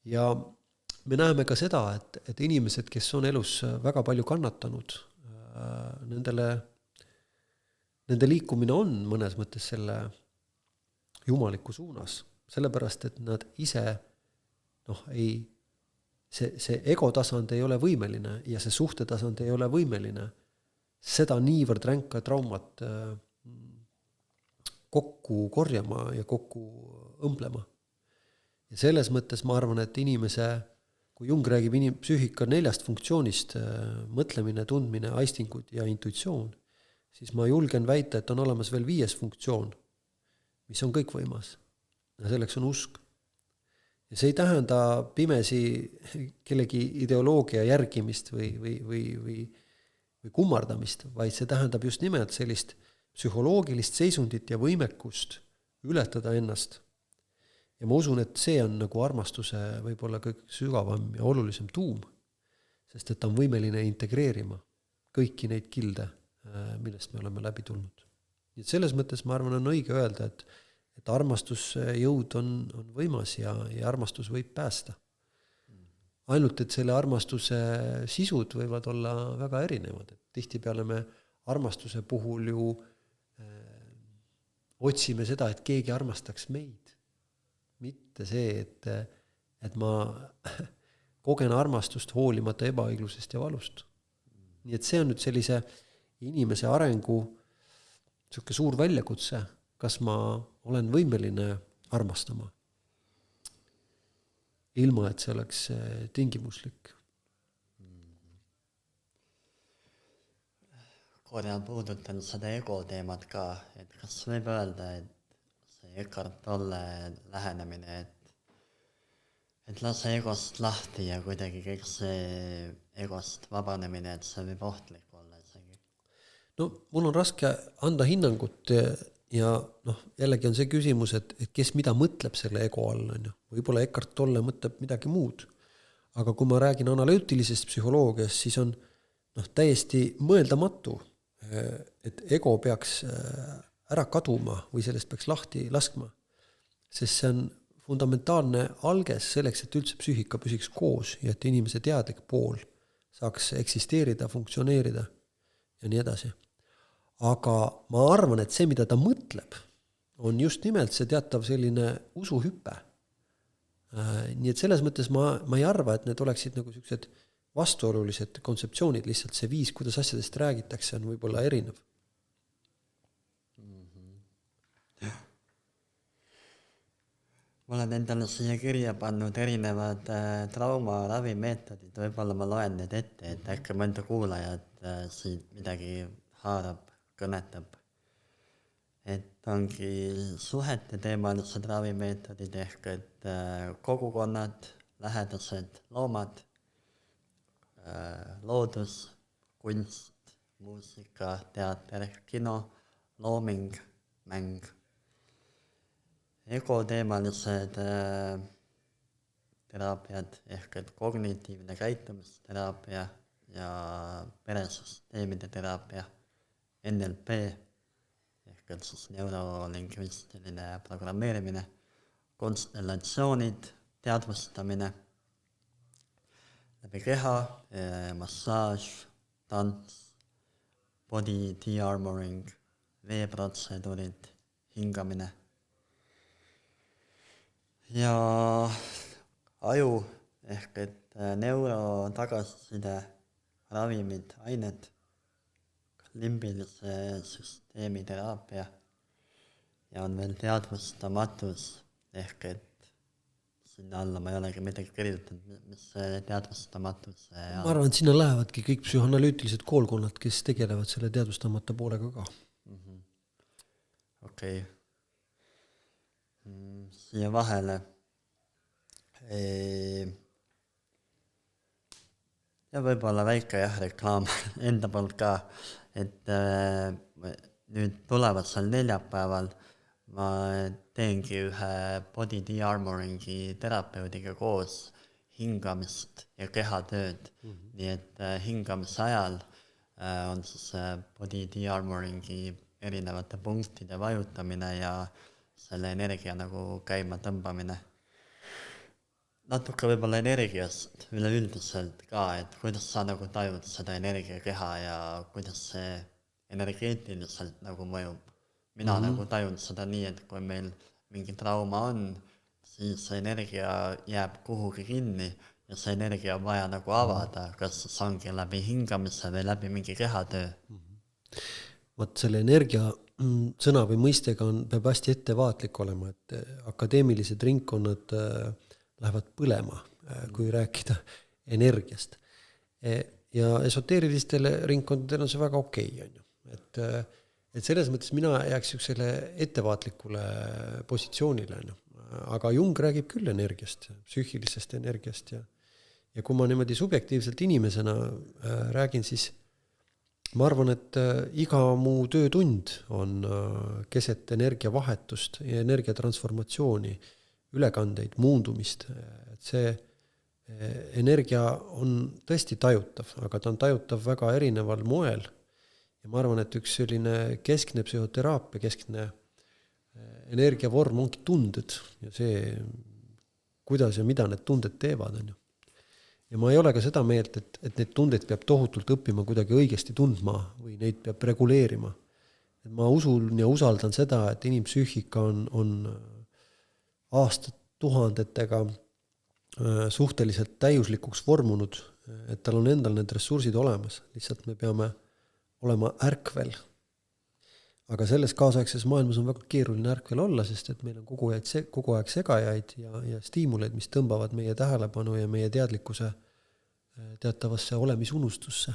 B: Ja me näeme ka seda, et inimesed, kes on elus väga palju kannatanud, nende liikumine on mõnes mõttes selle jumaliku suunas, sellepärast, et nad ise see egotasand ei ole võimeline ja see suhtetasand ei ole võimeline seda niivõrd ränka traumat kokku korjama ja kokku õmblema. Ja selles mõttes ma arvan, et inimese, kui Jung räägib psüühika 4 funktsioonist, mõtlemine, tundmine, aistingud ja intuitsioon, siis ma julgen väita, et on olemas veel 5 funktsioon, mis on kõik võimas. Ja selleks on usk. Ja see ei tähenda pimesi kellegi ideoloogia järgimist või kummardamist, vaid see tähendab just nimelt sellist psühholoogilist seisundit ja võimekust ületada ennast. Ja ma usun, et see on nagu armastuse võib-olla kõik sügavam ja olulisem tuum, sest et ta on võimeline integreerima kõiki neid kilde, millest me oleme läbi tulnud. Ja selles mõttes ma arvan, on õige öelda, et armastusjõud on võimas ja armastus võib päästa. Ainult, et selle armastuse sisud võivad olla väga erinevad. Et tihtipeale me armastuse puhul ju otsime seda, et keegi armastaks meid. Mitte see, et ma kogen armastust hoolimata ebaõiglusest ja valust. Nii et see on nüüd sellise inimese arengu selline suur väljakutse, kas ma olen võimeline armastama. Ilma, et see oleks tingimuslik.
A: Korja puudutan seda ego teemat ka, et kas võib öelda, et see Eckhart Tolle lähenemine, et lase egost lahti ja kuidagi kõik see egost vabanemine, et see võib ohtlik olla isegi.
B: No mul on raske anda hinnangut ja jällegi on see küsimus, et kes mida mõtleb selle ego all. Võib-olla Eckhart Tolle mõtleb midagi muud. Aga kui ma räägin analüütilisest psühholoogiast, siis on täiesti mõeldamatu, et ego peaks ära kaduma või sellest peaks lahti laskma. Sest see on fundamentaalne alges selleks, et üldse psüühika püsiks koos ja et inimese teadlik pool saaks eksisteerida, funktsioneerida ja nii edasi. Aga ma arvan, et see, mida ta mõtleb, on just nimelt see teatav selline usuhüpe. Nii et selles mõttes ma ei arva, et need oleksid nagu sellised vastuolulised kontseptsioonid, lihtsalt see viis, kuidas asjadest räägitakse, on võib-olla erinev.
A: ma olen endale siia kirja pannud erinevad traumaravimeetodid, võib-olla ma loen need ette, et äkki mõnda kuulajat siit midagi haarab, kõnetab. Et ongi suhete teemalised ravimeetodid ehk et kogukonnad, lähedased loomad, loodus, kunst, muusika, teater, kino, looming, mäng. Egoteemalised teraapiad ehk et kognitiivne käitumisteraapia ja peresüsteemide teraapia, NLP ehk et siis neurolingvistiline programmeerimine, konstellatsioonid, teadvustamine läbi keha, massaaž, tants, body de-armoring, veeprotseduurid, hingamine ja aju ehk et neurotagasiside, ravimid, ained, limbilise süsteemi teraapia ja on veel teadvustamatus ehk et sinna alla ma ei olegi midagi kirjutanud, mis see teadvustamatus
B: ma arvan, et sinna lähevadki kõik psühhanalüütilised koolkonnad, kes tegelevad selle teadvustamata poolega ka.
A: Okei. Siia vahele ja võib-olla väike reklaam enda poolt ka, et nüüd tulevasel neljapäeval ma teengi ühe body de-armoringi terapeudiga koos hingamist ja kehatööd. Nii et hingamise ajal on siis body de-armoringi erinevate punktide vajutamine ja selle energia nagu käima tõmbamine. Natuke võib-olla energiast üleüldiselt ka, et kuidas sa nagu tajud seda energiakeha ja kuidas see energeetiliselt nagu mõjub. Mina nagu tajun seda nii, et kui meil mingi trauma on, siis see energia jääb kuhugi kinni ja see energia on vaja nagu avada, kas siis ongi läbi hingamise või läbi mingi kehatöö.
B: Vaat selle energia sõna või mõistega peab hästi ettevaatlik olema, et akadeemilised ringkonnad lähevad põlema, kui rääkida energiast. Ja esoteerilistele ringkondadele on see väga okei. Et selles mõttes mina jääks selle ettevaatlikule positsioonile. Aga Jung räägib küll energiast, psüühilisest energiast ja kui ma niimoodi subjektiivselt inimesena räägin, siis ma arvan, et iga muu töötund on keset energiavahetust ja energiatransformatsiooni, ülekandeid, muundumist. Et see energia on tõesti tajutav, aga ta on tajutav väga erineval moel. Ja ma arvan, et üks selline keskne psühhoteraapia, keskne energiavorm ongi tunded ja see, kuidas ja mida need tunded teevad. Ja ma ei ole ka seda meelt, et need tunded peab tohutult õppima kuidagi õigesti tundma või neid peab reguleerima. Et ma usun ja usaldan seda, et inimpsüühika on aastatuhandetega suhteliselt täiuslikuks vormunud, et tal on endal need ressursid olemas, lihtsalt me peame olema ärkvel. Aga selles kaasaegses maailmas on väga keeruline ärkvel olla, sest et meil on kogu aeg segajaid ja stiimuleid, mis tõmbavad meie tähelepanu ja meie teadlikkuse teatavasse olemisunustusse.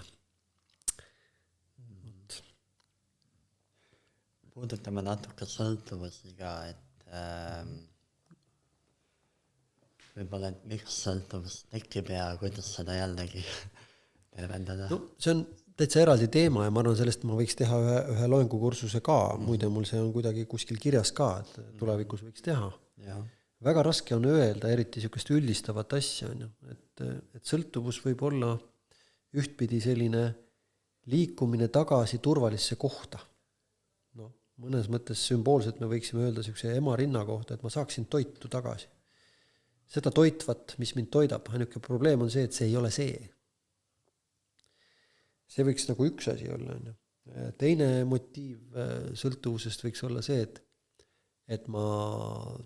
A: Puudutame natuke sõltuvusi ka, et võib-olla, et miks sõltuvus tekib ja kuidas seda jällegi tervendada.
B: No, see on täitsa eraldi teema ja ma arvan, sellest ma võiks teha ühe loengukursuse ka. Muide, mul see on kuidagi kuskil kirjas ka, et tulevikus võiks teha.
A: Ja.
B: Väga raske on öelda, eriti niisugust üldistavat asja, et sõltuvus võib olla ühtpidi selline liikumine tagasi turvalisse kohta. No, mõnes mõttes sümboolselt me võiksime öelda niisuguse ema rinna kohta, et ma saaksin toitu tagasi. Seda toitvat, mis mind toidab, ainuke probleem on see, et see ei ole see. See võiks nagu üks asi olla. Teine motiiv sõltuvusest võiks olla see, et ma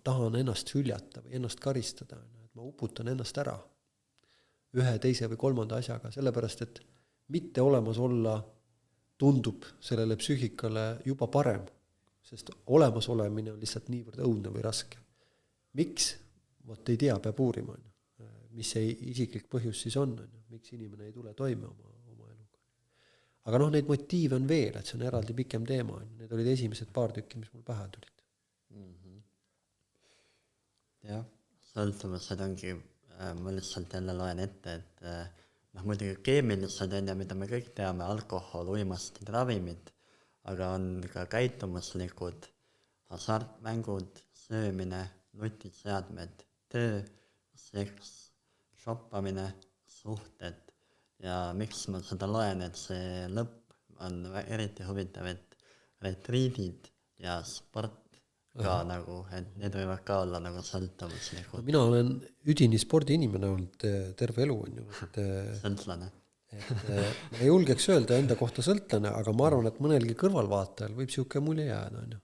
B: tahan ennast hüljata või ennast karistada, et ma uputan ennast ära ühe, teise või kolmanda asjaga, sellepärast, et mitte olemas olla tundub sellele psüühikale juba parem, sest olemas olemine on lihtsalt niivõrd õudne või raske. miks? Vot ei tea, peab uurima, mis see isiklik põhjus siis on, miks inimene ei tule toime oma eluga. Aga noh, neid motiive on veel, et see on eraldi pikem teema. Need olid esimesed paar tükki, mis mul pähe tulid.
A: Jah, sõltuvused ongi, ma lihtsalt jälle loen ette, et muidugi keemilised on ja mida me kõik teame, alkohol, uimastid, ravimid, aga on ka käitumuslikud, hasartmängud, söömine, nutiseadmed, töö, seks, shoppamine, suhted ja miks ma seda loen, et see lõpp on eriti huvitav, et retriidid ja sport ka nagu, et need võivad ka olla nagu sõltuvuslikud.
B: Mina olen üdini spordiinimene olnud terve elu, on ju.
A: Sõltlane.
B: Ma ei julgeks öelda enda kohta sõltlane, aga ma arvan, et mõnelgi kõrvalvaatajal võib siuke mulje jääda, on ju.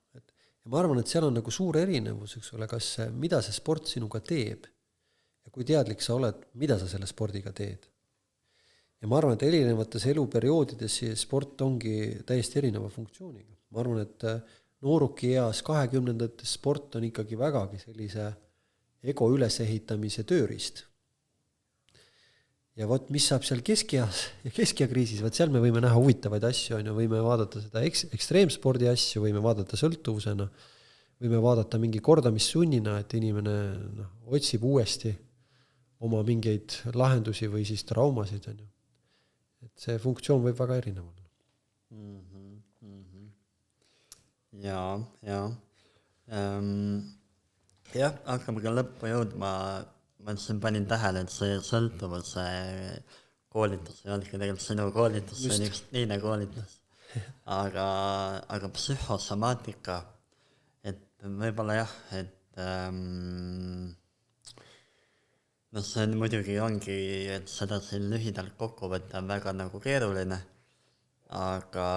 B: Ja ma arvan, et seal on nagu suur erinevus, eks ole, kas mida see sport sinuga teeb ja kui teadlik sa oled, mida sa selle spordiga teed. Ja ma arvan, et erinevates eluperioodides sport ongi täiesti erineva funktsiooniga. Ma arvan, et nooruki eas 20-ndates sport on ikkagi vägagi sellise ego ülesehitamise tööriist. Ja vot, mis saab seal keskeas ja keskeakriisis, vot seal me võime näha huvitavaid asju, on ju, võime vaadata seda ekstreemspordi asju, võime vaadata sõltuvusena, võime vaadata mingi kordamissunnina, et inimene otsib uuesti oma mingeid lahendusi või siis traumasid, on ju. Et see funktsioon võib väga erinev olla.
A: Jaa. Jah, hakkame ka lõppu jõudma. Ma siin panin tähele, et see sõltuvuse koolitus ei olnudki tegelikult sinu koolitus, see on üks teine koolitus. Aga psühhosomaatika, et võib-olla jah, et see on muidugi ongi, et seda siin lühidalt kokku võtta on väga nagu keeruline, aga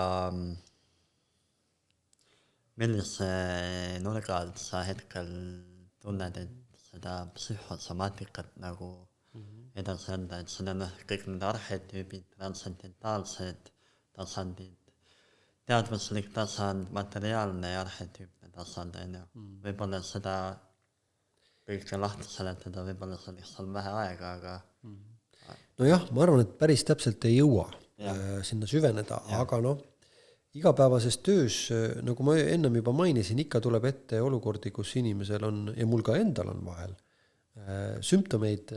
A: millise nurga alt sa hetkel tunned, et seda psühhosomaatikat nagu edasi anda, et siin on kõik need arhetüübid, transcendentaalsed tasandid, teadvuslik tasand, materiaalne ja arhetüüpne tasand, on ju. Võib-olla seda kõike lahti seletada, võib-olla selleks on vähe aega, aga
B: no jah, ma arvan, et päris täpselt ei jõua sinna süveneda, aga igapäevases töös, nagu ma ennem juba mainisin, ikka tuleb ette olukordi, kus inimesel on, ja mul ka endal on vahel, sümptomeid.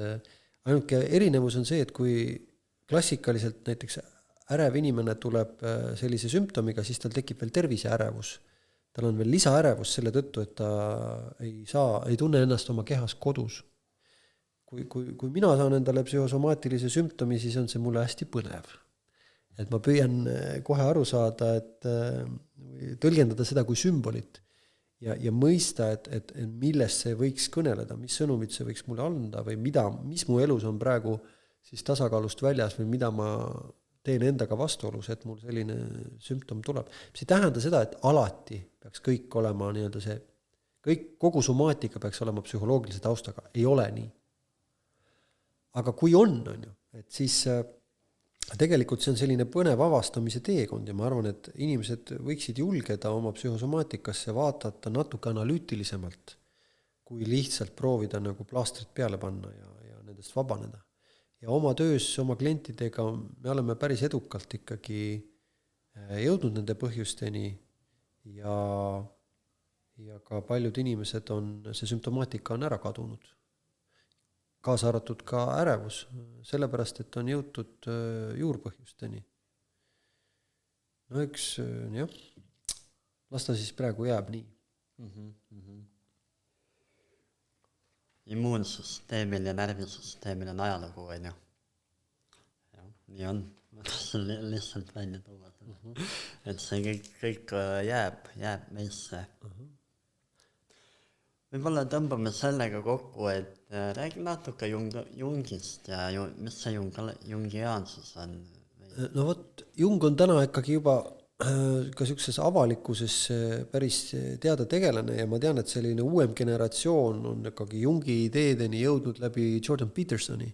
B: Ainuke erinevus on see, et kui klassikaliselt näiteks ärev inimene tuleb sellise sümptomiga, siis tal tekib veel terviseärevus. Tal on veel lisaärevus selle tõttu, et ta ei tunne ennast oma kehas kodus. Kui mina saan endale psühhosomaatilise sümptomi, siis on see mulle hästi põnev. Et ma püüan kohe aru saada, et tõlgendada seda kui sümbolit ja mõista, et millest see võiks kõneleda, mis sõnumid see võiks mulle anda või mis mu elus on praegu siis tasakaalust väljas või mida ma teen endaga vastuolus, et mul selline sümptom tuleb. See ei tähenda seda, et alati peaks kõik olema nii-öelda see, kogu somaatika peaks olema psühholoogilise taustaga. Ei ole nii. Aga kui on ju, et siis tegelikult see on selline põnev avastamise teekond ja ma arvan, et inimesed võiksid julgeda oma psühhosomaatikasse vaadata natuke analüütilisemalt, kui lihtsalt proovida nagu plaastrit peale panna ja nendest vabaneda. Ja oma töös, oma klientidega me oleme päris edukalt ikkagi jõudnud nende põhjusteni ja ka paljud inimesed see sümptomaatika on ära kadunud. Kaasa arvatud ka ärevus, sellepärast, et on jõutud juurpõhjusteni. Jah, las ta siis praegu jääb nii.
A: Immuunsüsteemil ja närvisüsteemil on ajalugu, on ju. Nii on, ma tahan lihtsalt välja tuua. Et see kõik jääb meisse. Võib-olla tõmbame sellega kokku, et räägi natuke Jungist ja mis see jungiaansus on?
B: No vot, Jung on täna ikkagi juba ka sellises avalikkuses päris teada tegelane ja ma tean, et selline uuem generatsioon on ikkagi Jungi ideedeni jõudnud läbi Jordan Petersoni.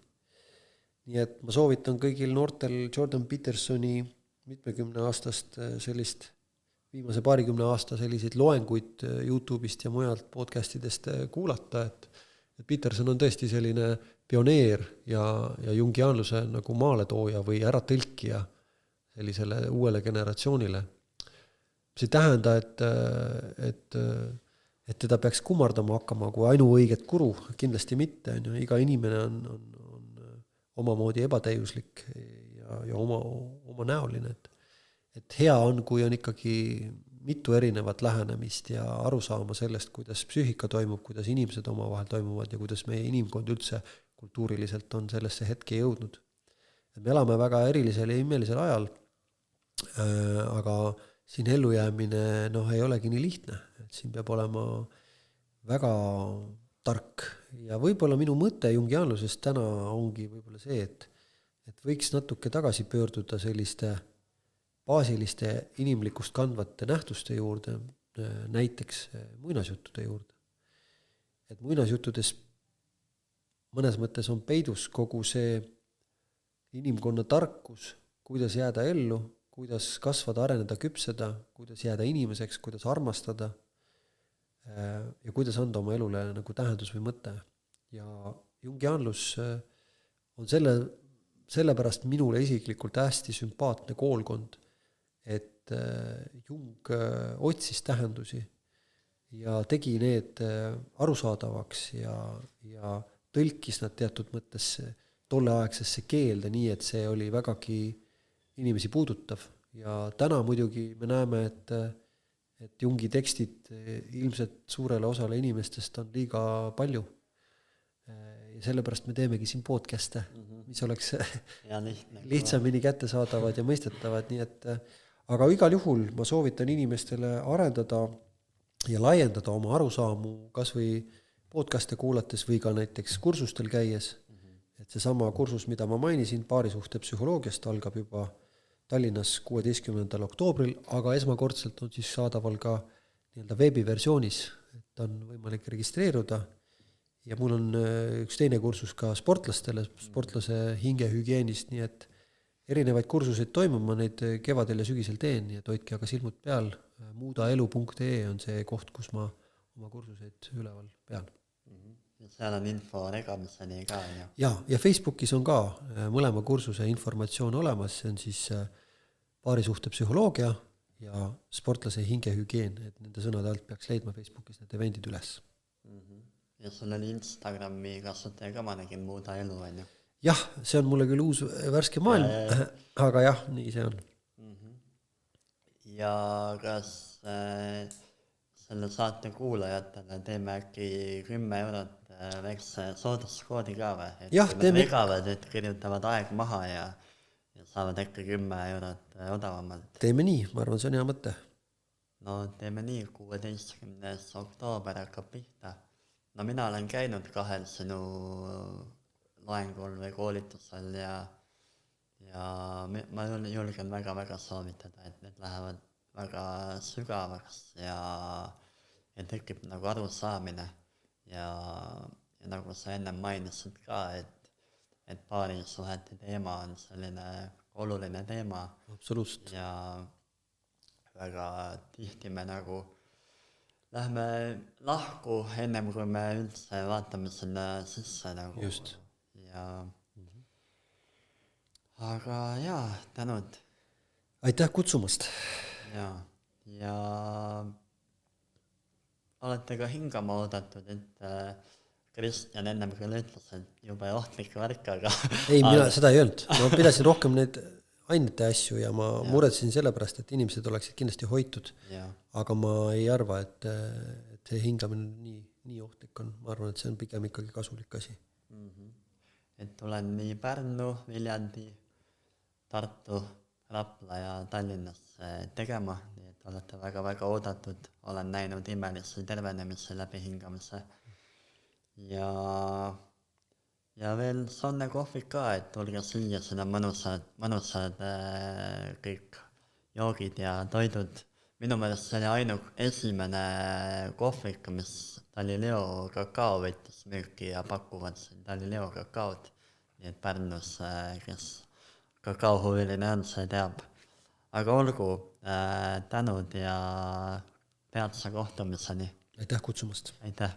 B: Nii et ma soovitan kõigil noortel Jordan Petersoni 70 aastast sellist viimase 20 aasta selliseid loenguid YouTube'ist ja mujalt podcastidest kuulata, et Peterson on tõesti selline pioneer ja jungiaanluse nagu maaletooja või äratõlkija sellisele uuele generatsioonile. See ei tähenda, et teda peaks kummardama hakkama kui ainuõiget guru, kindlasti mitte, iga inimene on omamoodi ebatäiuslik ja oma näoline, et hea on, kui on ikkagi mitu erinevat lähenemist ja aru saama sellest, kuidas psüühika toimub, kuidas inimesed omavahel toimuvad ja kuidas meie inimkond üldse kultuuriliselt on sellesse hetke jõudnud. Me elame väga erilisel ja imelisel ajal, aga siin ellujäämine ei olegi nii lihtne, et siin peab olema väga tark ja võib-olla minu mõte jungiaanlusest täna ongi võib-olla see, et võiks natuke tagasi pöörduda selliste baasiliste inimlikkust kandvate nähtuste juurde, näiteks muinasjuttude juurde. Et muinasjuttudes mõnes mõttes on peidus kogu see inimkonna tarkus, kuidas jääda ellu, kuidas kasvada, areneda, küpseda, kuidas jääda inimeseks, kuidas armastada ja kuidas anda oma elule nagu tähendus või mõte. Ja jungiaanlus on sellepärast minule isiklikult hästi sümpaatne koolkond, et Jung otsis tähendusi ja tegi need arusaadavaks ja tõlkis nad teatud mõttes tolleaegsesse keelde nii, et see oli vägagi inimesi puudutav. Ja täna muidugi me näeme, et Jungi tekstid ilmselt suurele osale inimestest on liiga palju. Ja sellepärast me teemegi siin podcast'e, mis oleks lihtsamini kättesaadavad ja mõistetavad, nii et aga igal juhul ma soovitan inimestele arendada ja laiendada oma arusaamu kas või podcast'e kuulates või ka näiteks kursustel käies. Et seesama kursus, mida ma mainisin, paarisuhte psühholoogiast algab juba Tallinnas 16. oktoobril, aga esmakordselt on siis saadaval ka nii-öelda veebiversioonis, et on võimalik registreeruda. Ja mul on üks teine kursus ka sportlastele, sportlase hingehügieenist, nii et erinevaid kursuseid toimub, ma neid kevadel ja sügisel teen, nii et hoidke aga silmud peal. Muudaelu.ee on see koht, kus ma oma kursuseid üleval pean.
A: Seal on info regamiseni ka.
B: Ja Facebookis on ka mõlema kursuse informatsioon olemas, see on siis paarisuhte psühholoogia ja sportlase hingehügieen, et nende sõnade alt peaks leidma Facebookis need eventid üles.
A: Ja sul oli Instagrami kasutaja ka, ma nägin Muudaelu, on ju?
B: Jah, see on mulle küll uus värske maailm, aga jah, nii see on.
A: Ja kas selle saate kuulajatele teeme äkki 10 eurot väikse sooduskoodi ka või?
B: Jah, teeme.
A: Vegavad, et kirjutavad aeg maha ja saavad äkki 10 eurot odavamalt.
B: Teeme nii, ma arvan, see on hea mõte.
A: No teeme nii, 16. oktoober hakkab pihta. No mina olen käinud 2 sinu loengul või koolitusel ja ma julgen väga soovitada, et need lähevad väga sügavaks ja tekib nagu arusaamine ja nagu sa enne mainisid ka, et paarisuhete teema on selline oluline teema.
B: Absoluutselt.
A: Ja väga tihti me nagu lähme lahku ennem, kui me üldse vaatame sinna sisse nagu.
B: Just.
A: Ja aga jaa, tänud.
B: Aitäh kutsumast.
A: Ja olete ka hingama oodatud, et Kristjan ennem küll ütles, et jube ohtlik värk, aga
B: ei, mina seda ei öelnud. Ma pidasin rohkem neid ainete asju ja ma muretsin sellepärast, et inimesed oleksid kindlasti hoitud. Aga ma ei arva, et see hingamine nii ohtlik on. Ma arvan, et see on pigem ikkagi kasulik asi.
A: Et tulen nii Pärnu, Viljandi, Tartu, Rapla ja Tallinnasse tegema, nii et olete väga oodatud. Olen näinud imelisi tervenemisi läbi hingamise. Ja veel Sonne kohvik ka, et tulge siia sinna mõnusad kõik joogid ja toidud. Minu meelest see oli esimene kohvik, mis Galileo kakao võttis müüki ja pakuvad siin Galileo kakaod. Nii et Pärnus, kes kakaohuviline on, see teab. Aga olgu, tänud ja peatse kohtumiseni.
B: aitäh kutsumast!
A: Aitäh!